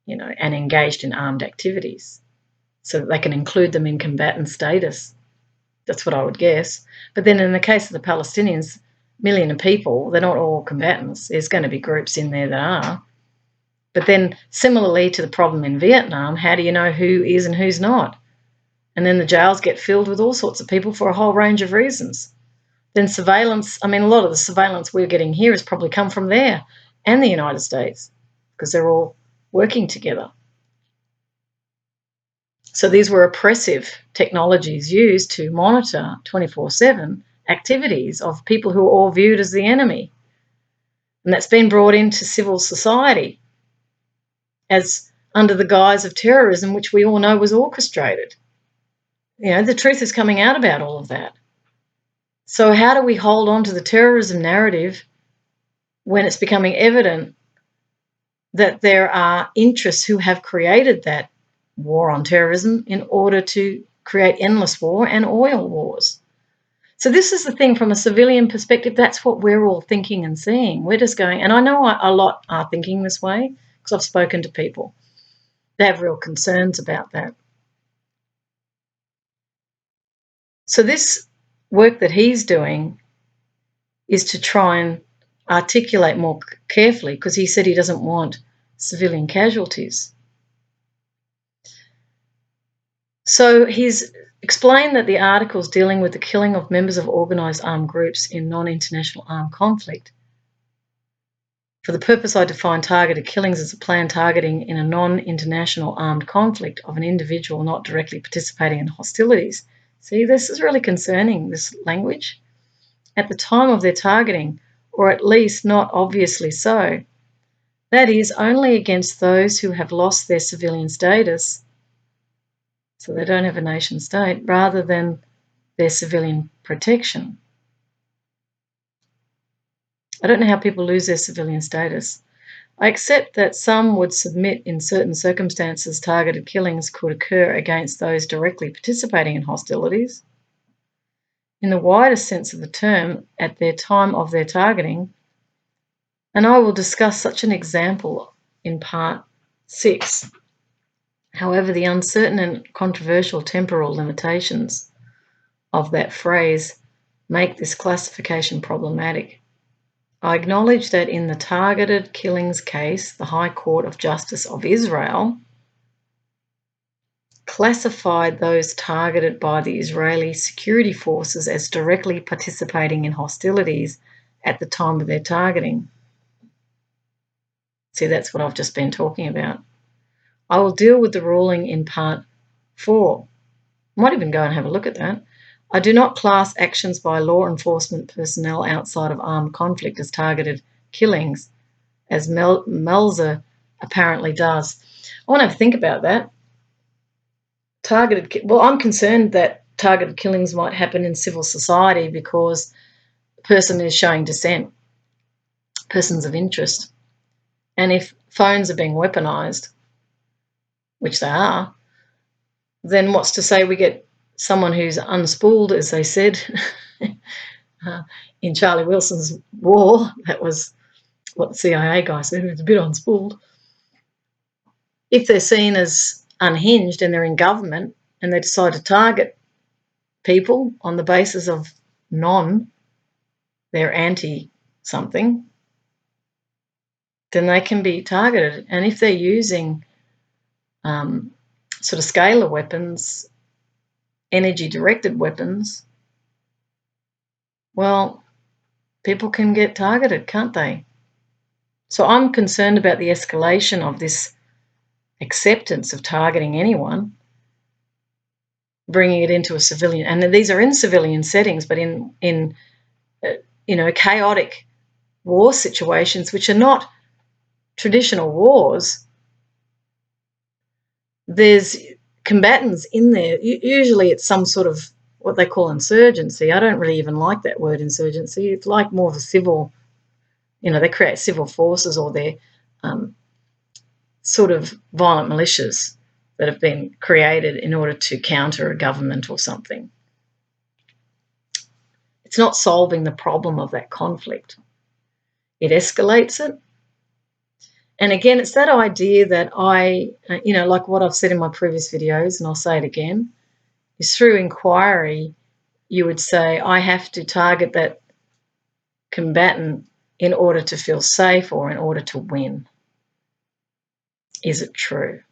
and engaged in armed activities so that they can include them in combatant status. That's what I would guess. But then in the case of the Palestinians, million of people, they're not all combatants. There's going to be groups in there that are. But then similarly to the problem in Vietnam, how do you know who is and who's not? And then the jails get filled with all sorts of people for a whole range of reasons. Then surveillance, a lot of the surveillance we're getting here has probably come from there and the United States because they're all working together. So these were oppressive technologies used to monitor 24/7 activities of people who are all viewed as the enemy. And that's been brought into civil society as under the guise of terrorism, which we all know was orchestrated. The truth is coming out about all of that. So how do we hold on to the terrorism narrative when it's becoming evident that there are interests who have created that war on terrorism in order to create endless war and oil wars? So this is the thing from a civilian perspective. That's what we're all thinking and seeing. We're just going, and I know a lot are thinking this way because I've spoken to people. They have real concerns about that. So this work that he's doing is to try and articulate more carefully, because he said he doesn't want civilian casualties. So he's explained that the articles dealing with the killing of members of organised armed groups in non-international armed conflict. For the purpose, I define targeted killings as a planned targeting in a non-international armed conflict of an individual not directly participating in hostilities. See, this is really concerning, this language. At the time of their targeting, or at least not obviously so. That is, only against those who have lost their civilian status, so they don't have a nation state, rather than their civilian protection. I don't know how people lose their civilian status. I accept that some would submit in certain circumstances targeted killings could occur against those directly participating in hostilities. In the widest sense of the term, at their time of their targeting, and I will discuss such an example in part 6. However, the uncertain and controversial temporal limitations of that phrase make this classification problematic. I acknowledge that in the targeted killings case, the High Court of Justice of Israel classified those targeted by the Israeli security forces as directly participating in hostilities at the time of their targeting. See, that's what I've just been talking about. I will deal with the ruling in part 4. I might even go and have a look at that. I do not class actions by law enforcement personnel outside of armed conflict as targeted killings, as Melzer apparently does. I want to have a think about that. Well, I'm concerned that targeted killings might happen in civil society because the person is showing dissent, persons of interest. And if phones are being weaponised, which they are, then what's to say we get someone who's unspooled, as they said, in Charlie Wilson's war. That was what the CIA guy said, it's a bit unspooled. If they're seen as unhinged and they're in government and they decide to target people on the basis of they're anti-something, then they can be targeted. And if they're using sort of scalar weapons, energy-directed weapons, well, people can get targeted, can't they? So I'm concerned about the escalation of this acceptance of targeting anyone, bringing it into a civilian, and these are in civilian settings, but in chaotic war situations, which are not traditional wars. There's combatants in there. Usually it's some sort of what they call insurgency. I don't really even like that word, insurgency. It's like more of a civil, they create civil forces, or they're sort of violent militias that have been created in order to counter a government or something. It's not solving the problem of that conflict. It escalates it. And again, it's that idea that like what I've said in my previous videos, and I'll say it again, is through inquiry, you would say, I have to target that combatant in order to feel safe or in order to win. Is it true?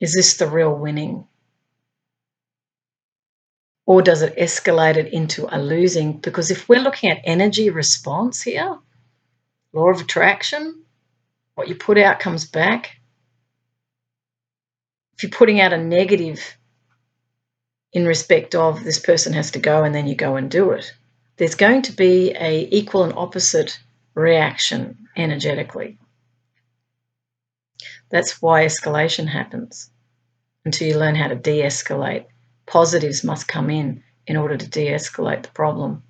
Is this the real winning? Or does it escalate it into a losing? Because if we're looking at energy response here, law of attraction, what you put out comes back. If you're putting out a negative in respect of this person has to go and then you go and do it, there's going to be an equal and opposite reaction energetically. That's why escalation happens, until you learn how to de-escalate. Positives must come in order to de-escalate the problem.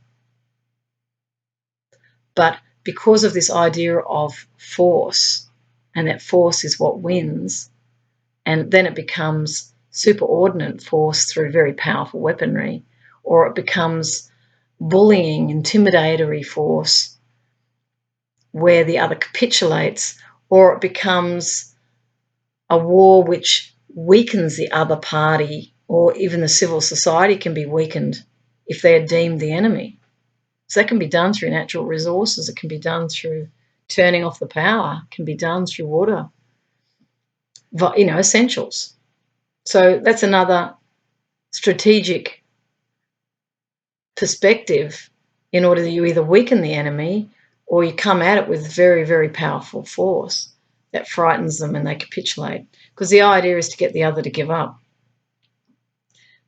But because of this idea of force, and that force is what wins, and then it becomes superordinate force through very powerful weaponry, or it becomes bullying, intimidatory force where the other capitulates, or it becomes a war which weakens the other party or even the civil society can be weakened if they are deemed the enemy. So that can be done through natural resources. It can be done through turning off the power. It can be done through water, essentials. So that's another strategic perspective in order that you either weaken the enemy or you come at it with very, very powerful force that frightens them and they capitulate. Because the idea is to get the other to give up.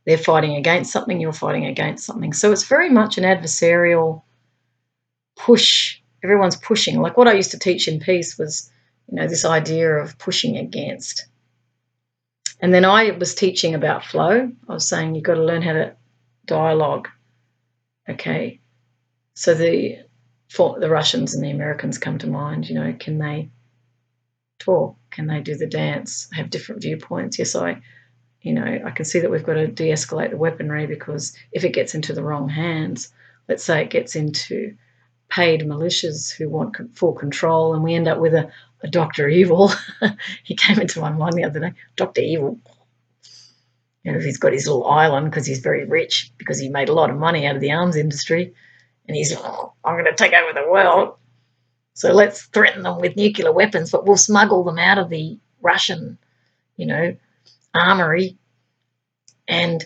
They're fighting against something, you're fighting against something. So it's very much an adversarial push. Everyone's pushing. Like what I used to teach in peace was, this idea of pushing against. And then I was teaching about flow. I was saying you've got to learn how to dialogue. Okay. So the Russians and the Americans come to mind, can they talk? Can they do the dance? Have different viewpoints? Yes, I can see that we've got to de-escalate the weaponry, because if it gets into the wrong hands, let's say it gets into paid militias who want full control, and we end up with a Dr. Evil. He came into my mind the other day, Dr. Evil. He's got his little island because he's very rich, because he made a lot of money out of the arms industry, and he's like, I'm going to take over the world. So let's threaten them with nuclear weapons, but we'll smuggle them out of the Russian, armory, and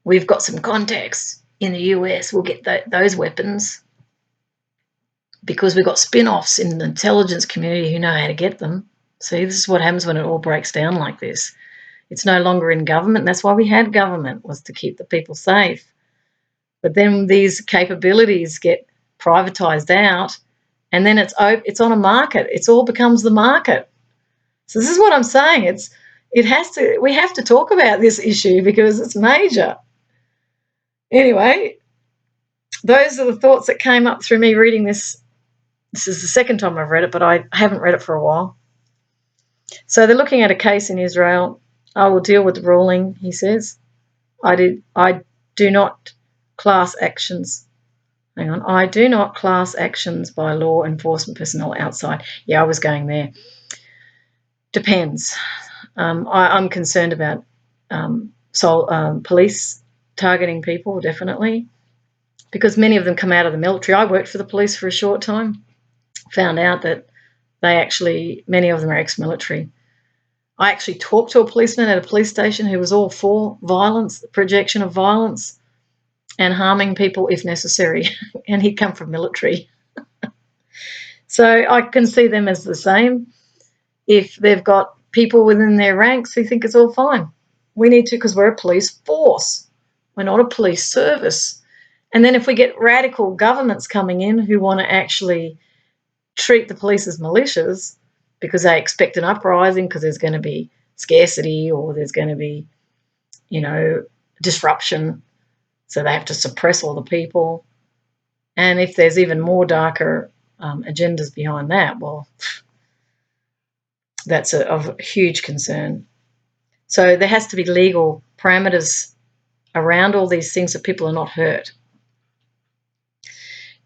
we've got some contacts in the US. We'll get those weapons because we've got spin-offs in the intelligence community who know how to get them. See, this is what happens when it all breaks down like this. It's no longer in government. That's why we had government, was to keep the people safe. But then these capabilities get privatized out, and then it's on a market. It all becomes the market. So this is what I'm saying. We have to talk about this issue because it's major. Anyway, those are the thoughts that came up through me reading this. This is the second time I've read it, but I haven't read it for a while. So they're looking at a case in Israel. I will deal with the ruling, he says. I do not class actions. Hang on. I do not class actions by law enforcement personnel outside. Yeah, I was going there. Depends. I'm concerned about police targeting people, definitely, because many of them come out of the military. I worked for the police for a short time, found out that many of them are ex-military. I actually talked to a policeman at a police station who was all for violence, the projection of violence and harming people if necessary, and he'd come from military. So I can see them as the same. If they've got people within their ranks who think it's all fine. We need to, because we're a police force. We're not a police service. And then if we get radical governments coming in who want to actually treat the police as militias because they expect an uprising because there's going to be scarcity or there's going to be, disruption, so they have to suppress all the people. And if there's even more darker agendas behind that, well, that's of huge concern. So there has to be legal parameters around all these things so people are not hurt.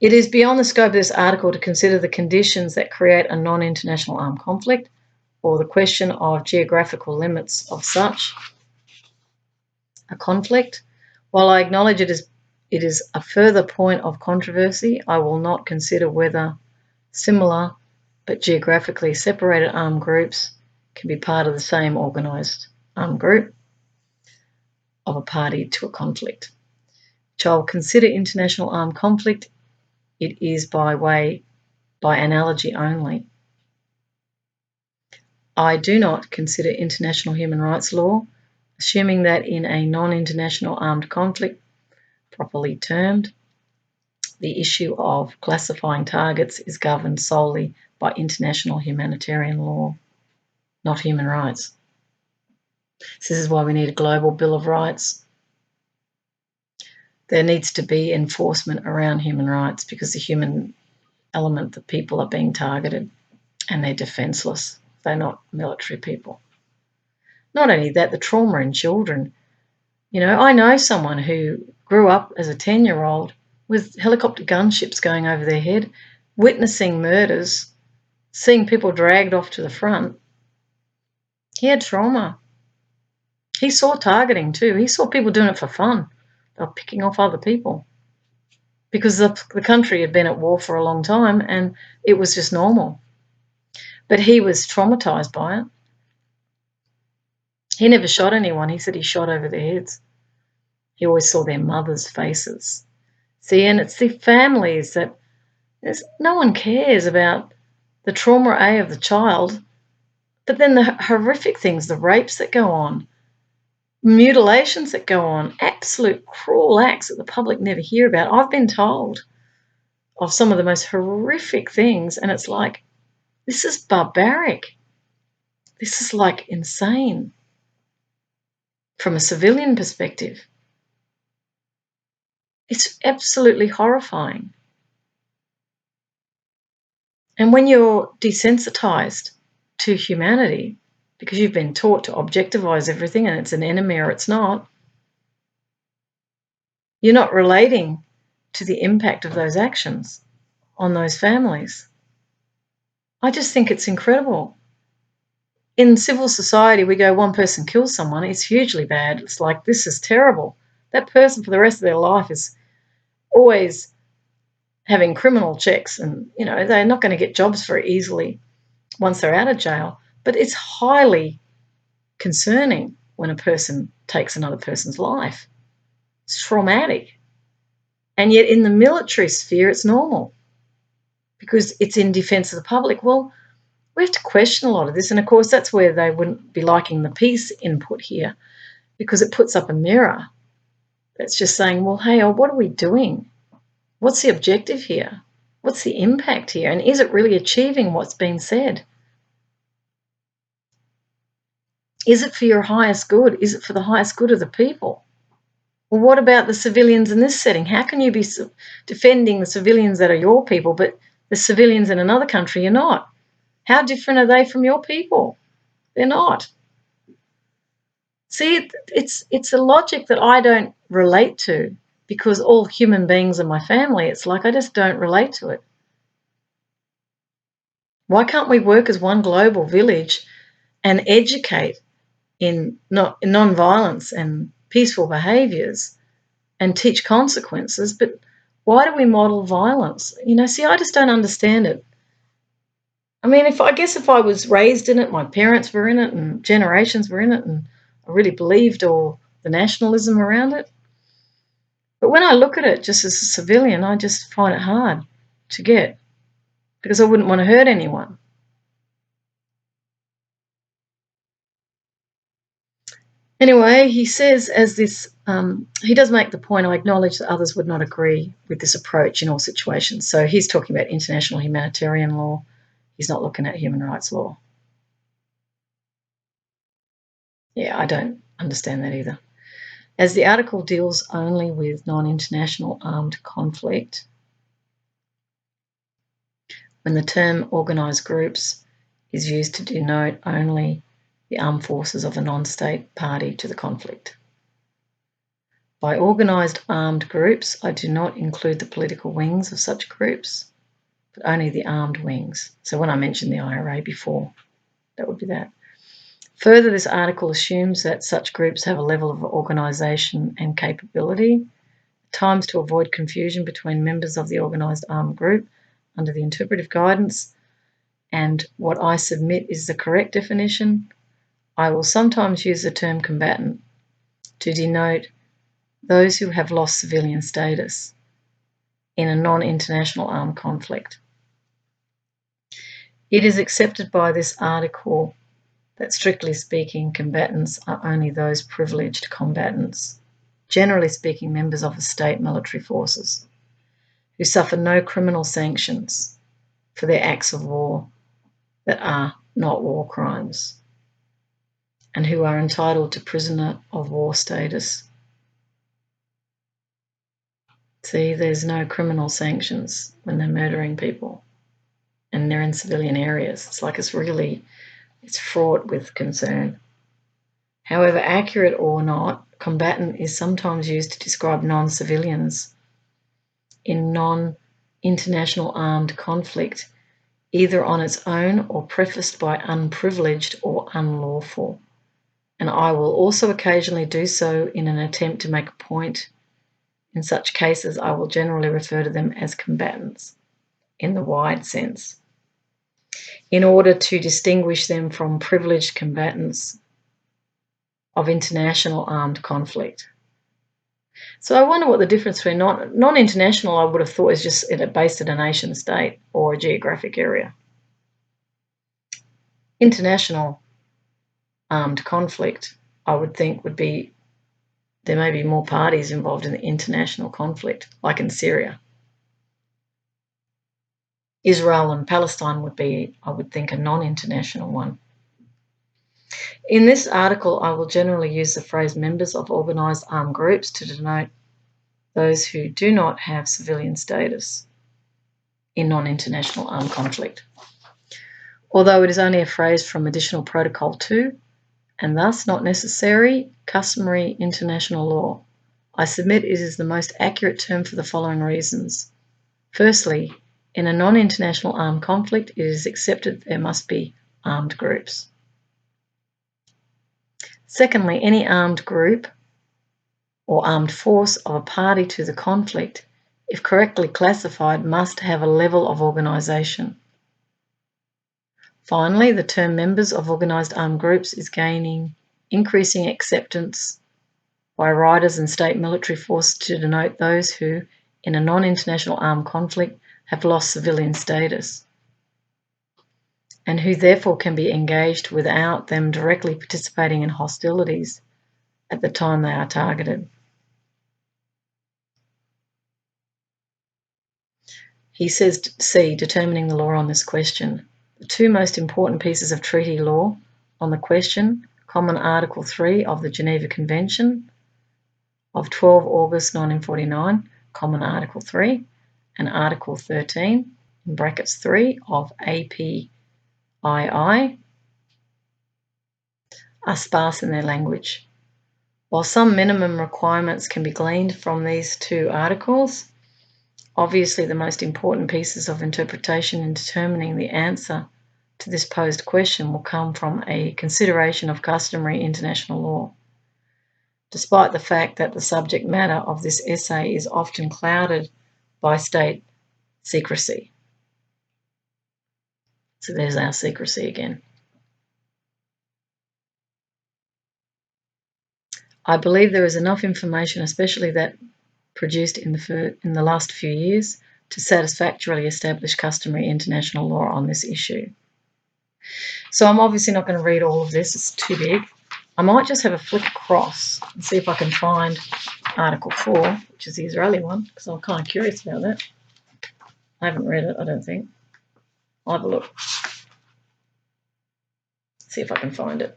It is beyond the scope of this article to consider the conditions that create a non-international armed conflict or the question of geographical limits of such a conflict. While I acknowledge it is a further point of controversy, I will not consider whether similar but geographically separated armed groups can be part of the same organised armed group of a party to a conflict. Which I will consider international armed conflict. It is by analogy only. I do not consider international human rights law, assuming that in a non-international armed conflict, properly termed, the issue of classifying targets is governed solely by international humanitarian law, not human rights. This is why we need a global Bill of Rights. There needs to be enforcement around human rights because the human element, the people are being targeted and they're defenceless. They're not military people. Not only that, the trauma in children. I know someone who grew up as a 10-year-old with helicopter gunships going over their head, witnessing murders, seeing people dragged off to the front. He had trauma. He saw targeting too. He saw people doing it for fun. They were picking off other people because the country had been at war for a long time and it was just normal. But he was traumatised by it. He never shot anyone. He said he shot over their heads. He always saw their mothers' faces. See, and it's the families that no one cares about the trauma of the child, but then the horrific things, the rapes that go on, mutilations that go on, absolute cruel acts that the public never hear about. I've been told of some of the most horrific things, and it's like, this is barbaric. This is like insane from a civilian perspective. It's absolutely horrifying. And when you're desensitized to humanity because you've been taught to objectivize everything and it's an enemy or it's not, you're not relating to the impact of those actions on those families. I just think it's incredible. In civil society, we go, one person kills someone, it's hugely bad. It's like, this is terrible. That person for the rest of their life is always having criminal checks and, they're not going to get jobs very easily once they're out of jail. But it's highly concerning when a person takes another person's life. It's traumatic. And yet in the military sphere, it's normal because it's in defence of the public. Well, we have to question a lot of this. And, of course, that's where they wouldn't be liking the peace input here because it puts up a mirror that's just saying, well, hey, what are we doing? What's the objective here? What's the impact here? And is it really achieving what's been said? Is it for your highest good? Is it for the highest good of the people? Well, what about the civilians in this setting? How can you be defending the civilians that are your people, but the civilians in another country you're not? How different are they from your people? They're not. See, it's a logic that I don't relate to because all human beings are my family. It's like I just don't relate to it. Why can't we work as one global village and educate in non-violence and peaceful behaviours and teach consequences? But why do we model violence? See, I just don't understand it. I mean, if I was raised in it, my parents were in it and generations were in it, and I really believed all the nationalism around it. But when I look at it just as a civilian, I just find it hard to get because I wouldn't want to hurt anyone. Anyway, he says he does make the point, I acknowledge that others would not agree with this approach in all situations. So he's talking about international humanitarian law. He's not looking at human rights law. Yeah, I don't understand that either. As the article deals only with non-international armed conflict, when the term organised groups is used to denote only the armed forces of a non-state party to the conflict. By organised armed groups, I do not include the political wings of such groups, but only the armed wings. So when I mentioned the IRA before, that would be that. Further, this article assumes that such groups have a level of organisation and capability, at times to avoid confusion between members of the organised armed group under the interpretive guidance and what I submit is the correct definition. I will sometimes use the term combatant to denote those who have lost civilian status in a non-international armed conflict. It is accepted by this article that, strictly speaking, combatants are only those privileged combatants, generally speaking members of the state military forces, who suffer no criminal sanctions for their acts of war that are not war crimes, and who are entitled to prisoner of war status. See, there's no criminal sanctions when they're murdering people and they're in civilian areas. It's like it's fraught with concern. However, accurate or not, combatant is sometimes used to describe non-civilians in non-international armed conflict, either on its own or prefaced by unprivileged or unlawful. and I will also occasionally do so in an attempt to make a point. In such cases, I will generally refer to them as combatants in the wide sense, in order to distinguish them from privileged combatants of international armed conflict. So I wonder what the difference between non-international, I would have thought, is just based in a nation state or a geographic area. International armed conflict, I would think, would be, there may be more parties involved in the international conflict, like in Syria. Israel and Palestine would be, I would think, a non-international one. In this article, I will generally use the phrase members of organised armed groups to denote those who do not have civilian status in non-international armed conflict. Although it is only a phrase from Additional Protocol 2, and thus not necessary customary international law, I submit it is the most accurate term for the following reasons. Firstly, in a non-international armed conflict, it is accepted there must be armed groups. Secondly, any armed group or armed force of a party to the conflict, if correctly classified, must have a level of organisation. Finally, the term members of organised armed groups is gaining increasing acceptance by writers and state military forces to denote those who, in a non-international armed conflict, have lost civilian status, and who therefore can be engaged without them directly participating in hostilities at the time they are targeted. He says, C, determining the law on this question. The two most important pieces of treaty law on the question, Common Article 3 of the Geneva Convention of 12 August 1949, Common Article 3, and Article 13, in brackets 3 of APII, are sparse in their language. While some minimum requirements can be gleaned from these two articles, obviously the most important pieces of interpretation in determining the answer to this posed question will come from a consideration of customary international law, despite the fact that the subject matter of this essay is often clouded by state secrecy. So there's our secrecy again. I believe there is enough information, especially that produced in the last few years, to satisfactorily establish customary international law on this issue. So I'm obviously not going to read all of this, it's too big. I might just have a flick across and see if I can find Article 4, which is the Israeli one, because I'm kind of curious about that. I haven't read it, I don't think. I'll have a look. See if I can find it.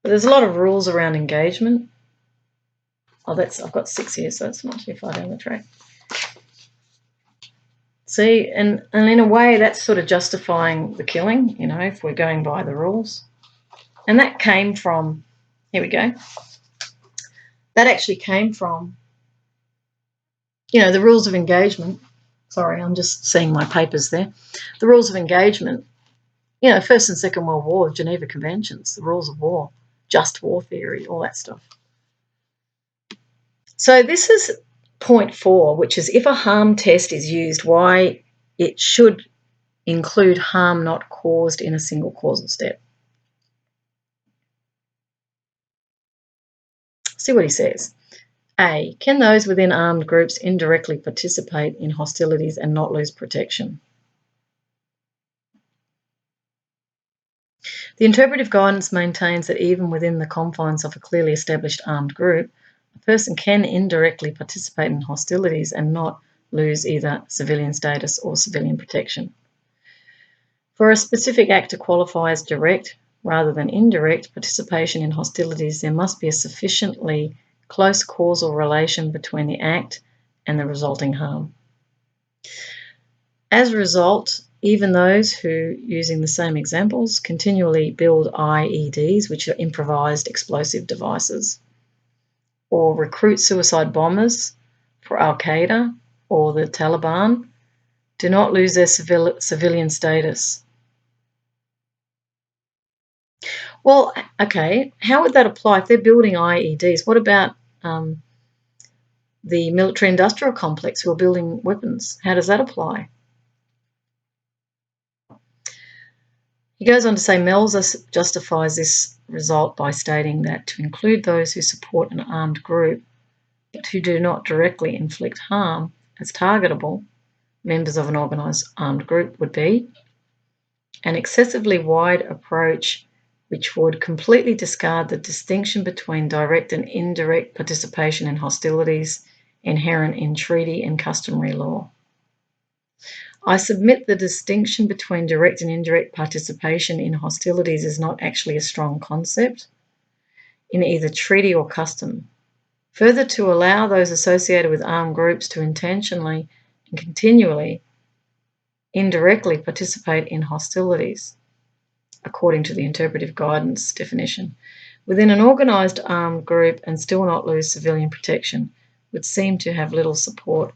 But there's a lot of rules around engagement. Oh, I've got 6 here, so it's not too far down the track. See, and in a way, that's sort of justifying the killing, you know, if we're going by the rules. And that came from, here we go. That actually came from, you know, the rules of engagement. Sorry, I'm just seeing my papers there. The rules of engagement, you know, First and Second World War, Geneva Conventions, the rules of war, just war theory, all that stuff. So this is point 4, which is if a harm test is used, why it should include harm not caused in a single causal step. See what he says. A, can those within armed groups indirectly participate in hostilities and not lose protection? The interpretive guidance maintains that even within the confines of a clearly established armed group, a person can indirectly participate in hostilities and not lose either civilian status or civilian protection. For a specific act to qualify as direct rather than indirect participation in hostilities, there must be a sufficiently close causal relation between the act and the resulting harm. As a result, even those who, using the same examples, continually build IEDs, which are improvised explosive devices, or recruit suicide bombers for Al-Qaeda or the Taliban, do not lose their civilian status. Well, okay, how would that apply if they're building IEDs? What about the military-industrial complex who are building weapons? How does that apply? He goes on to say Melzer justifies this result by stating that to include those who support an armed group but who do not directly inflict harm as targetable members of an organised armed group would be an excessively wide approach which would completely discard the distinction between direct and indirect participation in hostilities inherent in treaty and customary law. I submit the distinction between direct and indirect participation in hostilities is not actually a strong concept in either treaty or custom. Further, to allow those associated with armed groups to intentionally and continually indirectly participate in hostilities, according to the interpretive guidance definition, within an organised armed group and still not lose civilian protection would seem to have little support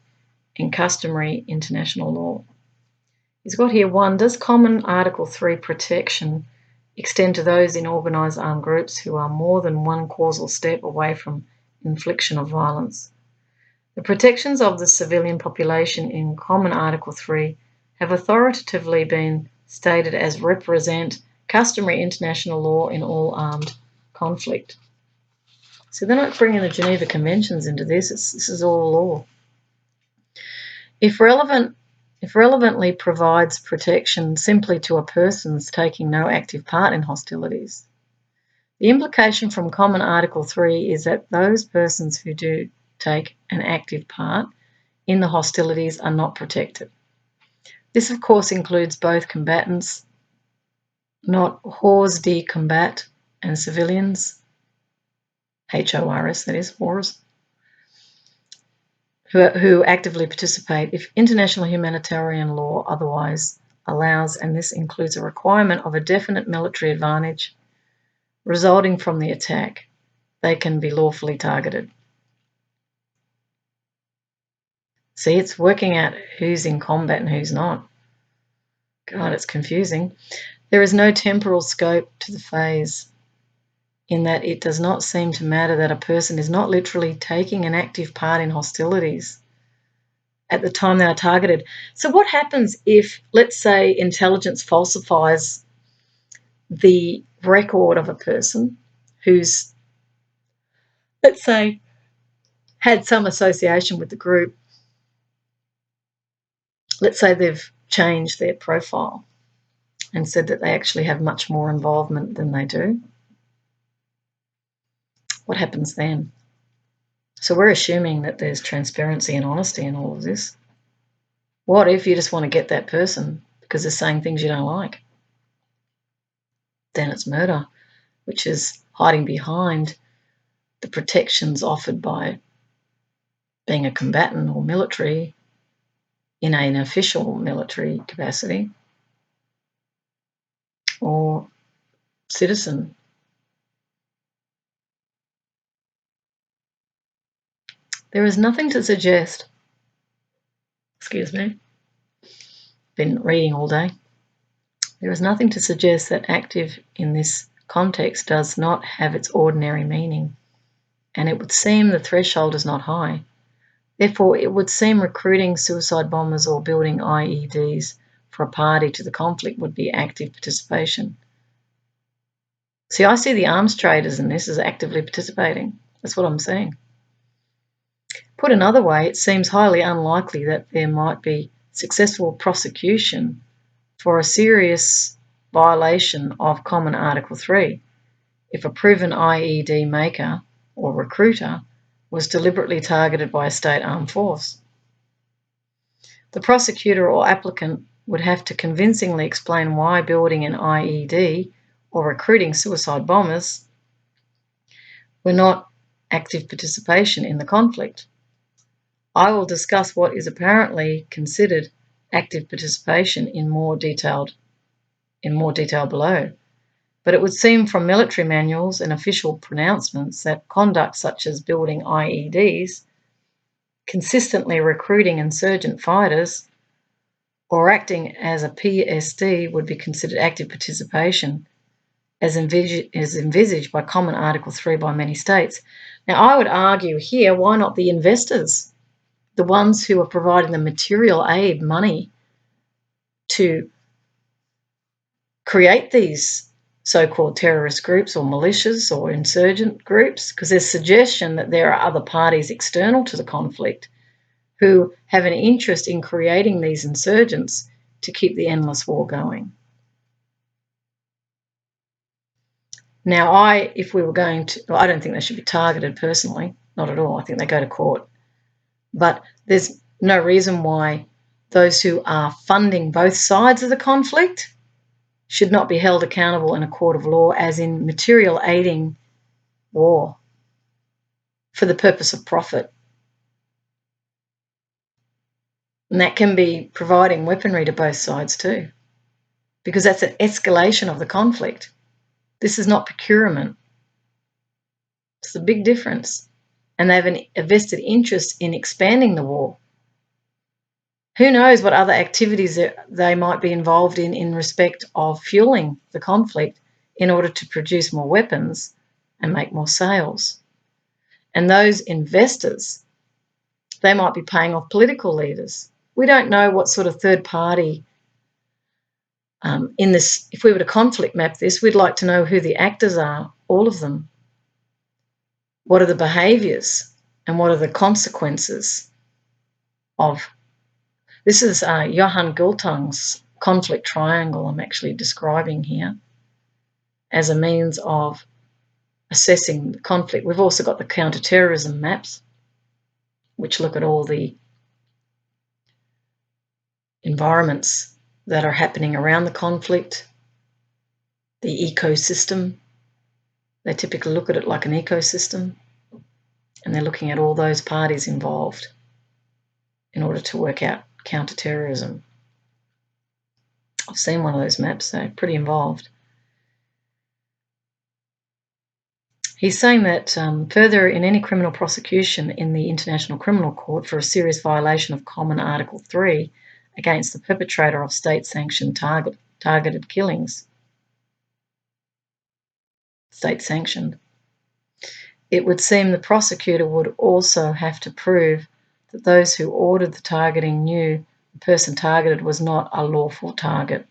in customary international law. He's got here 1, does common Article 3 protection extend to those in organised armed groups who are more than one causal step away from infliction of violence? The protections of the civilian population in common Article 3 have authoritatively been stated as represent customary international law in all armed conflict. So they're not bringing the Geneva Conventions into this. This is all law. If relevantly provides protection simply to a person's taking no active part in hostilities, the implication from common Article 3 is that those persons who do take an active part in the hostilities are not protected. This, of course, includes both combatants, not hors de combat, and civilians, HORS, that is, HORS, who actively participate if international humanitarian law otherwise allows, and this includes a requirement of a definite military advantage resulting from the attack, they can be lawfully targeted. See, it's working out who's in combat and who's not. God, it's confusing. There is no temporal scope to the phase in that it does not seem to matter that a person is not literally taking an active part in hostilities at the time they are targeted. So what happens if, let's say, intelligence falsifies the record of a person who's, let's say, had some association with the group? Let's say they've changed their profile and said that they actually have much more involvement than they do. What happens then? So we're assuming that there's transparency and honesty in all of this. What if you just want to get that person because they're saying things you don't like? Then it's murder, which is hiding behind the protections offered by being a combatant or military in an official military capacity or citizen. There is nothing to suggest, been reading all day. There is nothing to suggest that active in this context does not have its ordinary meaning, and it would seem the threshold is not high. Therefore, it would seem recruiting suicide bombers or building IEDs for a party to the conflict would be active participation. See, I see the arms traders in this as actively participating. That's what I'm saying. Put another way, it seems highly unlikely that there might be successful prosecution for a serious violation of Common Article 3 if a proven IED maker or recruiter was deliberately targeted by a state armed force. The prosecutor or applicant would have to convincingly explain why building an IED or recruiting suicide bombers were not active participation in the conflict. I will discuss what is apparently considered active participation in more detail below. But it would seem from military manuals and official pronouncements that conduct such as building IEDs, consistently recruiting insurgent fighters, or acting as a PSD would be considered active participation as envisaged by Common Article 3 by many states. Now, I would argue here, why not the investors, the ones who are providing the material aid money to create these so-called terrorist groups or militias or insurgent groups? Because there's suggestion that there are other parties external to the conflict who have an interest in creating these insurgents to keep the endless war going. Now, if we were going to, well, I don't think they should be targeted personally, not at all. I think they go to court. But there's no reason why those who are funding both sides of the conflict should not be held accountable in a court of law as in material aiding war for the purpose of profit. And that can be providing weaponry to both sides too, because that's an escalation of the conflict. This is not procurement. It's a big difference. And they have a vested interest in expanding the war. Who knows what other activities they might be involved in respect of fueling the conflict in order to produce more weapons and make more sales. And those investors, they might be paying off political leaders. We don't know what sort of third party in this. If we were to conflict map this, we'd like to know who the actors are, all of them. What are the behaviours and what are the consequences of. This is Johan Gultung's conflict triangle I'm actually describing here as a means of assessing the conflict. We've also got the counter-terrorism maps, which look at all the environments that are happening around the conflict, the ecosystem. They typically look at it like an ecosystem, and they're looking at all those parties involved in order to work out counter-terrorism. I've seen one of those maps, they're pretty involved. He's saying that further, in any criminal prosecution in the International Criminal Court for a serious violation of Common Article 3 against the perpetrator of state-sanctioned targeted killings, state-sanctioned, it would seem the prosecutor would also have to prove that those who ordered the targeting knew the person targeted was not a lawful target.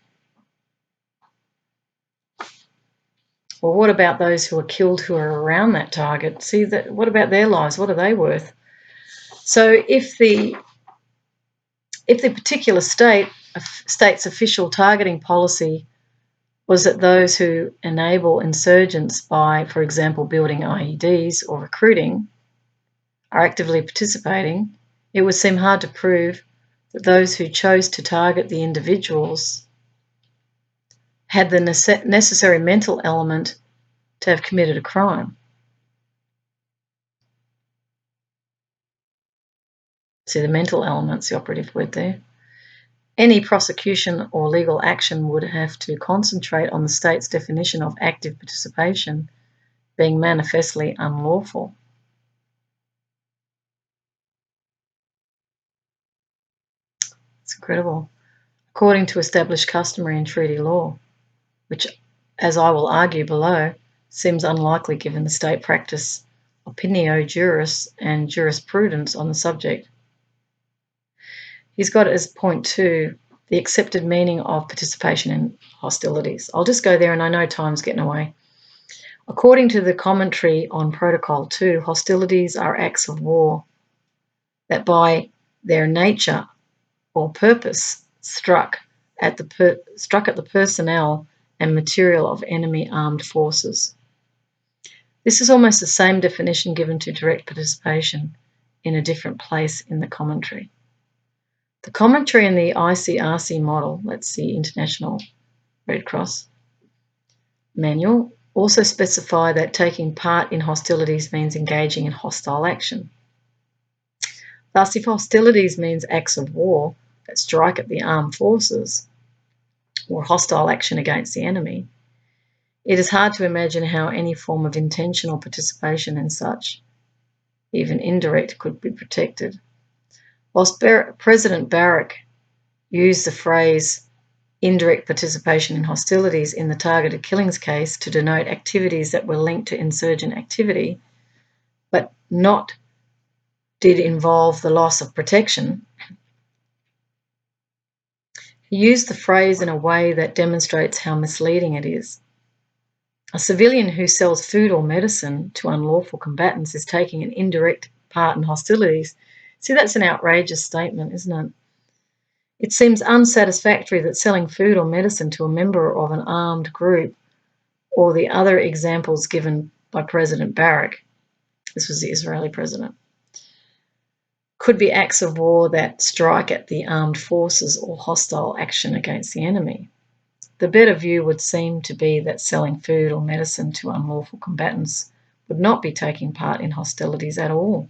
Well, what about those who are killed who are around that target? See, what about their lives? What are they worth? So if the particular state's official targeting policy was that those who enable insurgents by, for example, building IEDs or recruiting are actively participating, it would seem hard to prove that those who chose to target the individuals had the necessary mental element to have committed a crime. See, the mental element's the operative word there. Any prosecution or legal action would have to concentrate on the state's definition of active participation being manifestly unlawful. It's incredible. According to established customary and treaty law, which, as I will argue below, seems unlikely given the state practice, opinio juris, and jurisprudence on the subject. He's got as point 2, the accepted meaning of participation in hostilities. I'll just go there, and I know time's getting away. According to the commentary on Protocol 2, hostilities are acts of war that by their nature or purpose struck at the personnel and material of enemy armed forces. This is almost the same definition given to direct participation in a different place in the commentary. The commentary in the ICRC model, that's the International Red Cross manual, also specify that taking part in hostilities means engaging in hostile action. Thus, if hostilities means acts of war that strike at the armed forces or hostile action against the enemy, it is hard to imagine how any form of intentional participation in such, even indirect, could be protected. Whilst President Barack used the phrase indirect participation in hostilities in the targeted killings case to denote activities that were linked to insurgent activity, but not did involve the loss of protection. He used the phrase in a way that demonstrates how misleading it is. A civilian who sells food or medicine to unlawful combatants is taking an indirect part in hostilities. See, that's an outrageous statement, isn't it? It seems unsatisfactory that selling food or medicine to a member of an armed group, or the other examples given by President Barak, this was the Israeli president, could be acts of war that strike at the armed forces or hostile action against the enemy. The better view would seem to be that selling food or medicine to unlawful combatants would not be taking part in hostilities at all.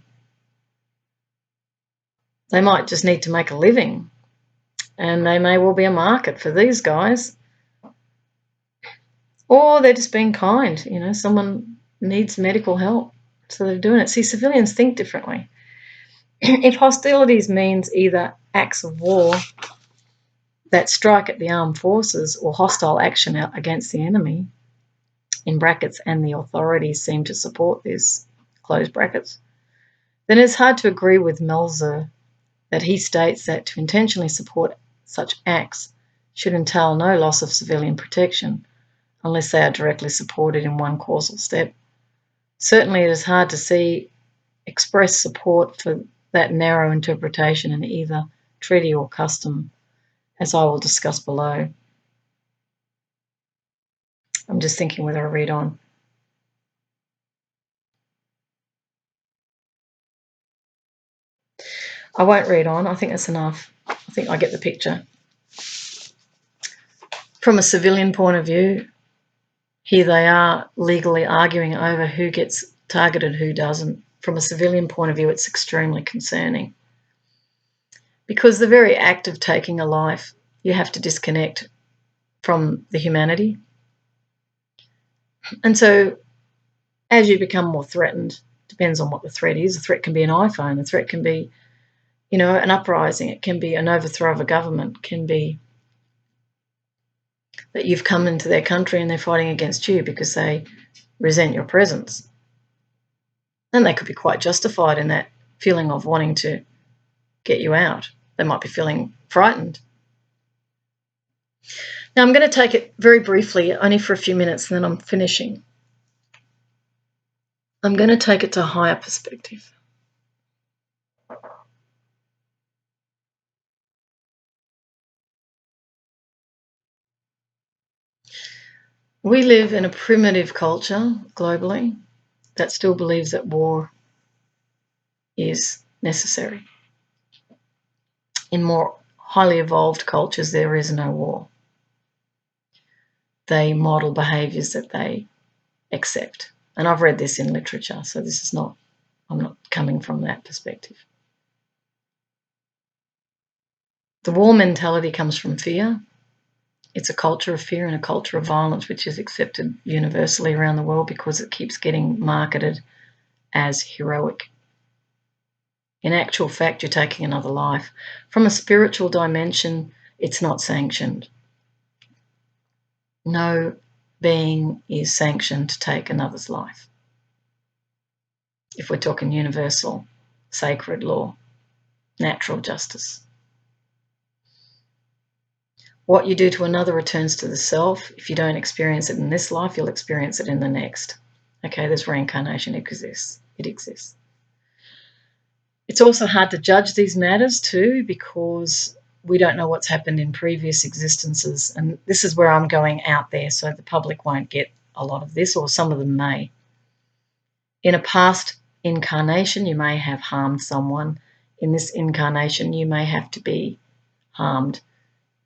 They might just need to make a living, and there may well be a market for these guys. Or they're just being kind, someone needs medical help, so they're doing it. See, civilians think differently. If hostilities means either acts of war that strike at the armed forces or hostile action against the enemy, in brackets, and the authorities seem to support this, close brackets, then it's hard to agree with Melzer that he states that to intentionally support such acts should entail no loss of civilian protection unless they are directly supported in one causal step. Certainly it is hard to see express support for that narrow interpretation in either treaty or custom, as I will discuss below. I'm just thinking whether I read on. I won't read on. I think that's enough. I think I get the picture. From a civilian point of view, here they are legally arguing over who gets targeted, who doesn't. From a civilian point of view, it's extremely concerning. Because the very act of taking a life, you have to disconnect from the humanity. And so as you become more threatened, depends on what the threat is. The threat can be an iPhone. The threat can be, an uprising. It can be an overthrow of a government. It can be that you've come into their country and they're fighting against you because they resent your presence. And they could be quite justified in that feeling of wanting to get you out. They might be feeling frightened. Now, I'm going to take it very briefly, only for a few minutes, and then I'm finishing. I'm going to take it to a higher perspective. We live in a primitive culture globally that still believes that war is necessary. In more highly evolved cultures, there is no war. They model behaviours that they accept. And I've read this in literature, so I'm not coming from that perspective. The war mentality comes from fear. It's a culture of fear and a culture of violence, which is accepted universally around the world because it keeps getting marketed as heroic. In actual fact, you're taking another life. From a spiritual dimension, it's not sanctioned. No being is sanctioned to take another's life. If we're talking universal, sacred law, natural justice. What you do to another returns to the self. If you don't experience it in this life, you'll experience it in the next. Okay, there's reincarnation. It exists. It's also hard to judge these matters too because we don't know what's happened in previous existences. And this is where I'm going out there so the public won't get a lot of this, or some of them may. In a past incarnation, you may have harmed someone. In this incarnation, you may have to be harmed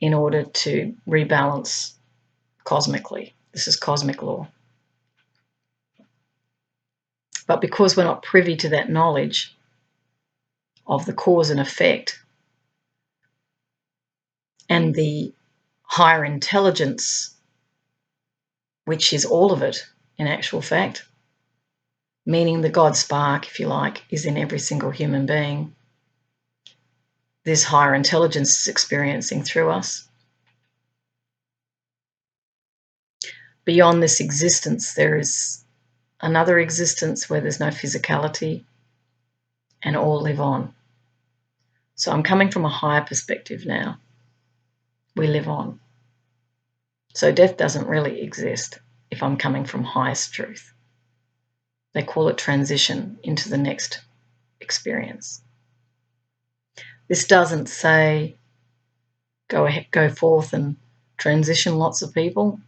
in order to rebalance cosmically. This is cosmic law. But because we're not privy to that knowledge of the cause and effect and the higher intelligence, which is all of it in actual fact, meaning the God spark, if you like, is in every single human being, this higher intelligence is experiencing through us. beyond this existence, there is another existence where there's no physicality and all live on. So I'm coming from a higher perspective now. We live on. So death doesn't really exist if I'm coming from highest truth. They call it transition into the next experience. This doesn't say go forth and transition lots of people,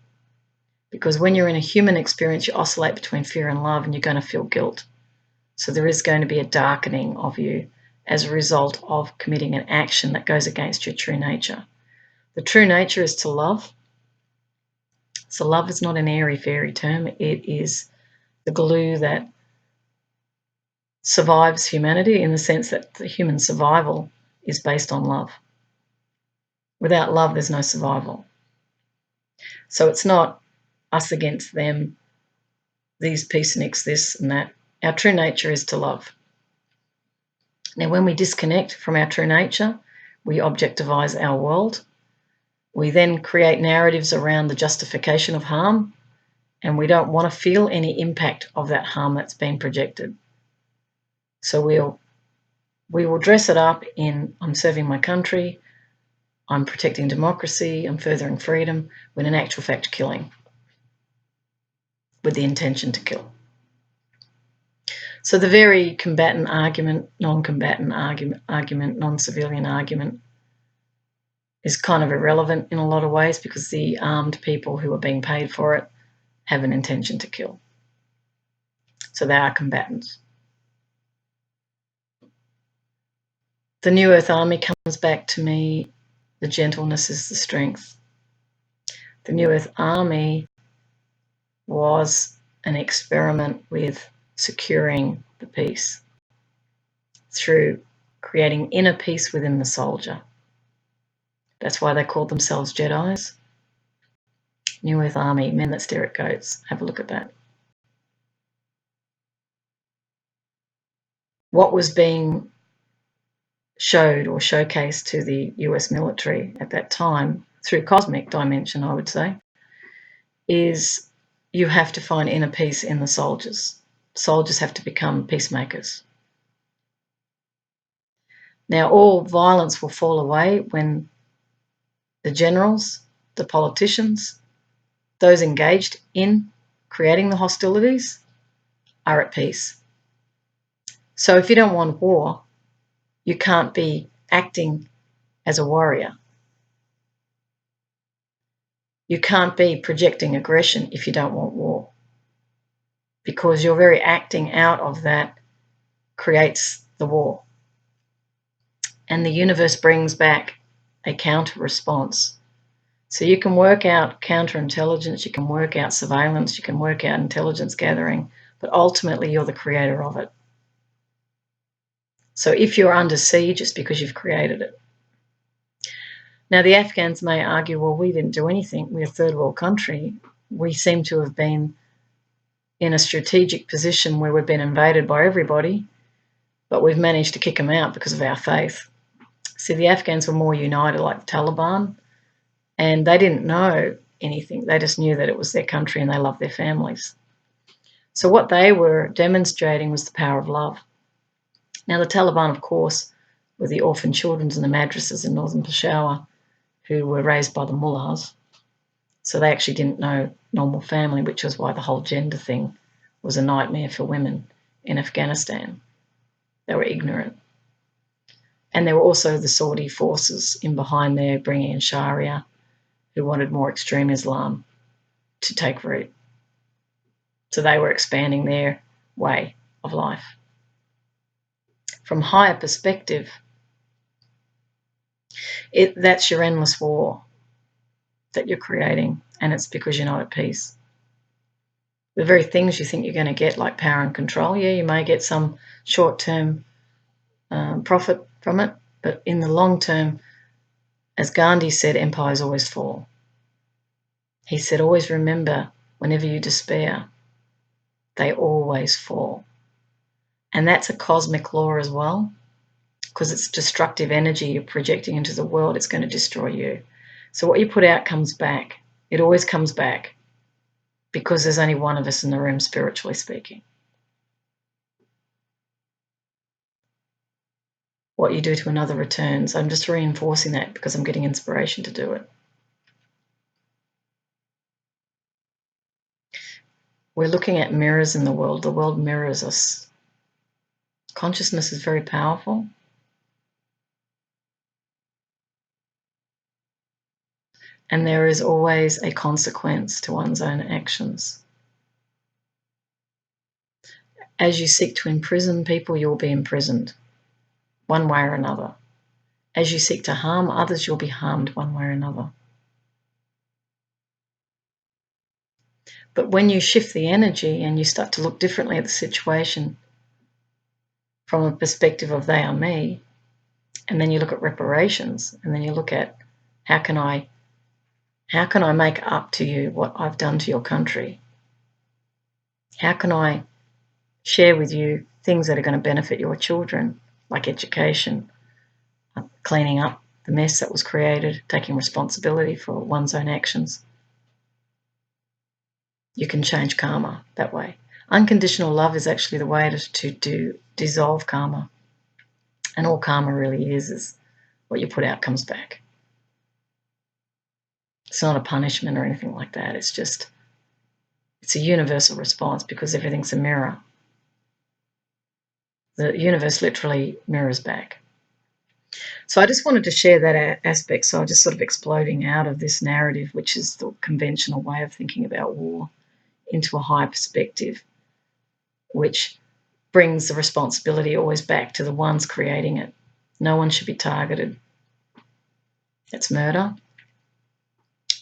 because when you're in a human experience, you oscillate between fear and love, and you're going to feel guilt. So there is going to be a darkening of you as a result of committing an action that goes against your true nature. The true nature is to love. So love is not an airy-fairy term. It is the glue that survives humanity, in the sense that the human survival is based on love. Without love, there's no survival. So it's not us against them, these peaceniks, this and that. Our true nature is to love. Now, when we disconnect from our true nature, we objectivize our world. We then create narratives around the justification of harm, and we don't want to feel any impact of that harm that's been projected. So we will dress it up in, I'm serving my country, I'm protecting democracy, I'm furthering freedom, when in actual fact killing, with the intention to kill. So the very combatant argument, non-combatant argument, non-civilian argument is kind of irrelevant in a lot of ways, because the armed people who are being paid for it have an intention to kill. So they are combatants. The New Earth Army comes back to me, the gentleness is the strength. The New Earth Army was an experiment with securing the peace through creating inner peace within the soldier. That's why they called themselves Jedis. New Earth Army, men that stare at goats. Have a look at that. What was being showed or showcased to the US military at that time, through cosmic dimension, I would say, is you have to find inner peace in the soldiers. Soldiers have to become peacemakers. Now, all violence will fall away when the generals, the politicians, those engaged in creating the hostilities are at peace. So if you don't want war, you can't be acting as a warrior. You can't be projecting aggression if you don't want war, because your very acting out of that creates the war. And the universe brings back a counter response. So you can work out counterintelligence, you can work out surveillance, you can work out intelligence gathering, but ultimately you're the creator of it. So if you're under siege, it's because you've created it. Now, the Afghans may argue, well, we didn't do anything. We're a third world country. We seem to have been in a strategic position where we've been invaded by everybody, but we've managed to kick them out because of our faith. See, the Afghans were more united, like the Taliban, and they didn't know anything. They just knew that it was their country and they loved their families. So what they were demonstrating was the power of love. Now, the Taliban, of course, were the orphan children in the madrasas in northern Peshawar who were raised by the mullahs. So they actually didn't know normal family, which was why the whole gender thing was a nightmare for women in Afghanistan. They were ignorant. And there were also the Saudi forces in behind there bringing in Sharia, who wanted more extreme Islam to take root. So they were expanding their way of life. From higher perspective, that's your endless war that you're creating, and it's because you're not at peace. The very things you think you're going to get, like power and control, yeah, you may get some short-term profit from it, but in the long term, as Gandhi said, empires always fall. He said, always remember, whenever you despair, they always fall. And that's a cosmic law as well, because it's destructive energy you're projecting into the world. It's going to destroy you. So what you put out comes back. It always comes back. because there's only one of us in the room, spiritually speaking. What you do to another returns. I'm just reinforcing that because I'm getting inspiration to do it. We're looking at mirrors in the world. The world mirrors us. Consciousness is very powerful. And there is always a consequence to one's own actions. As you seek to imprison people, you'll be imprisoned, one way or another. As you seek to harm others, you'll be harmed one way or another. But when you shift the energy and you start to look differently at the situation from a perspective of they are me, and then you look at reparations, and then you look at how can I make up to you what I've done to your country? How can I share with you things that are going to benefit your children, like education, cleaning up the mess that was created, taking responsibility for one's own actions? You can change karma that way. Unconditional love is actually the way to dissolve karma. And all karma really is what you put out comes back. It's not a punishment or anything like that. It's a universal response because everything's a mirror. The universe literally mirrors back. So I just wanted to share that aspect. So I'm just sort of exploding out of this narrative, which is the conventional way of thinking about war, into a higher perspective, which brings the responsibility always back to the ones creating it. No one should be targeted. It's murder.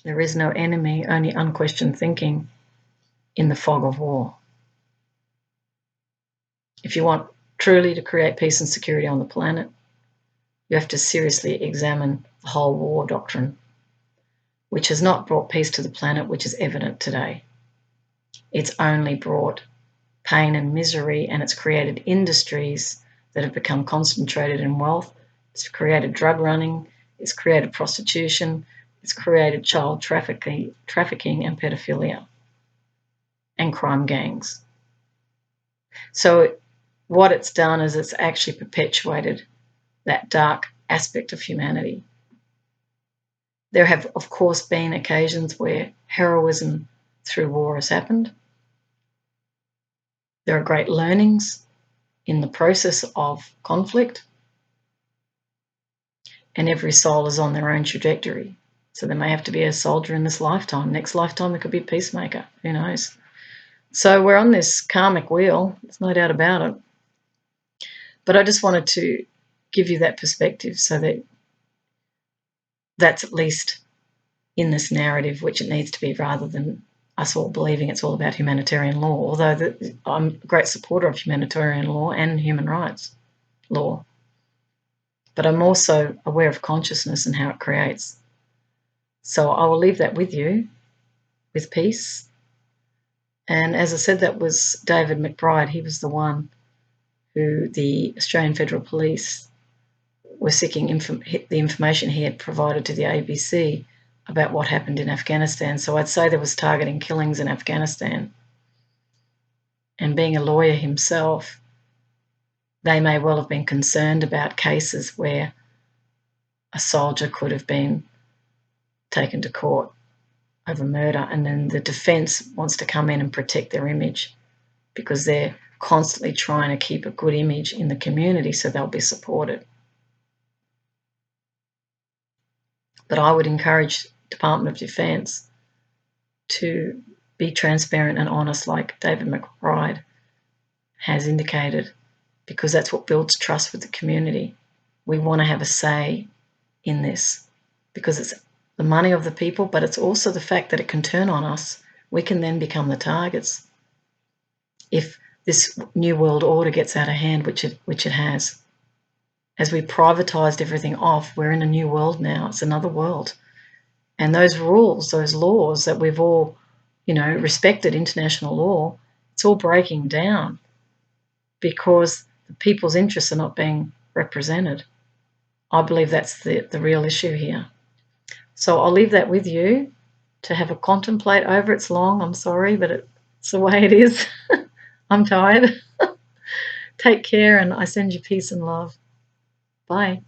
There is no enemy, only unquestioned thinking in the fog of war. If you want truly to create peace and security on the planet, you have to seriously examine the whole war doctrine, which has not brought peace to the planet, which is evident today. It's only brought pain and misery, and it's created industries that have become concentrated in wealth. It's created drug running, it's created prostitution, it's created child trafficking and pedophilia and crime gangs. So what it's done is it's actually perpetuated that dark aspect of humanity. There have, of course, been occasions where heroism through war has happened. There are great learnings in the process of conflict, and every soul is on their own trajectory. So there may have to be a soldier in this lifetime. Next lifetime, it could be a peacemaker. Who knows? So we're on this karmic wheel. There's no doubt about it. But I just wanted to give you that perspective so that that's at least in this narrative, which it needs to be, rather than us all believing it's all about humanitarian law, although I'm a great supporter of humanitarian law and human rights law. But I'm also aware of consciousness and how it creates. So I will leave that with you, with peace. And as I said, that was David McBride. He was the one who the Australian Federal Police were seeking the information he had provided to the ABC about what happened in Afghanistan. So I'd say there was targeting killings in Afghanistan. And being a lawyer himself, they may well have been concerned about cases where a soldier could have been taken to court over murder, and then the defence wants to come in and protect their image because they're constantly trying to keep a good image in the community so they'll be supported. But I would encourage Department of Defence to be transparent and honest, like David McBride has indicated, because that's what builds trust with the community. We want to have a say in this because it's the money of the people, but it's also the fact that it can turn on us. We can then become the targets if this new world order gets out of hand, which it has. As we privatised everything off, we're in a new world now. It's another world. And those rules, those laws that we've all, respected, international law, it's all breaking down because the people's interests are not being represented. I believe that's the real issue here. So I'll leave that with you. to have a contemplate over. It's long, I'm sorry, but it's the way it is. I'm tired. Take care, and I send you peace and love. Bye.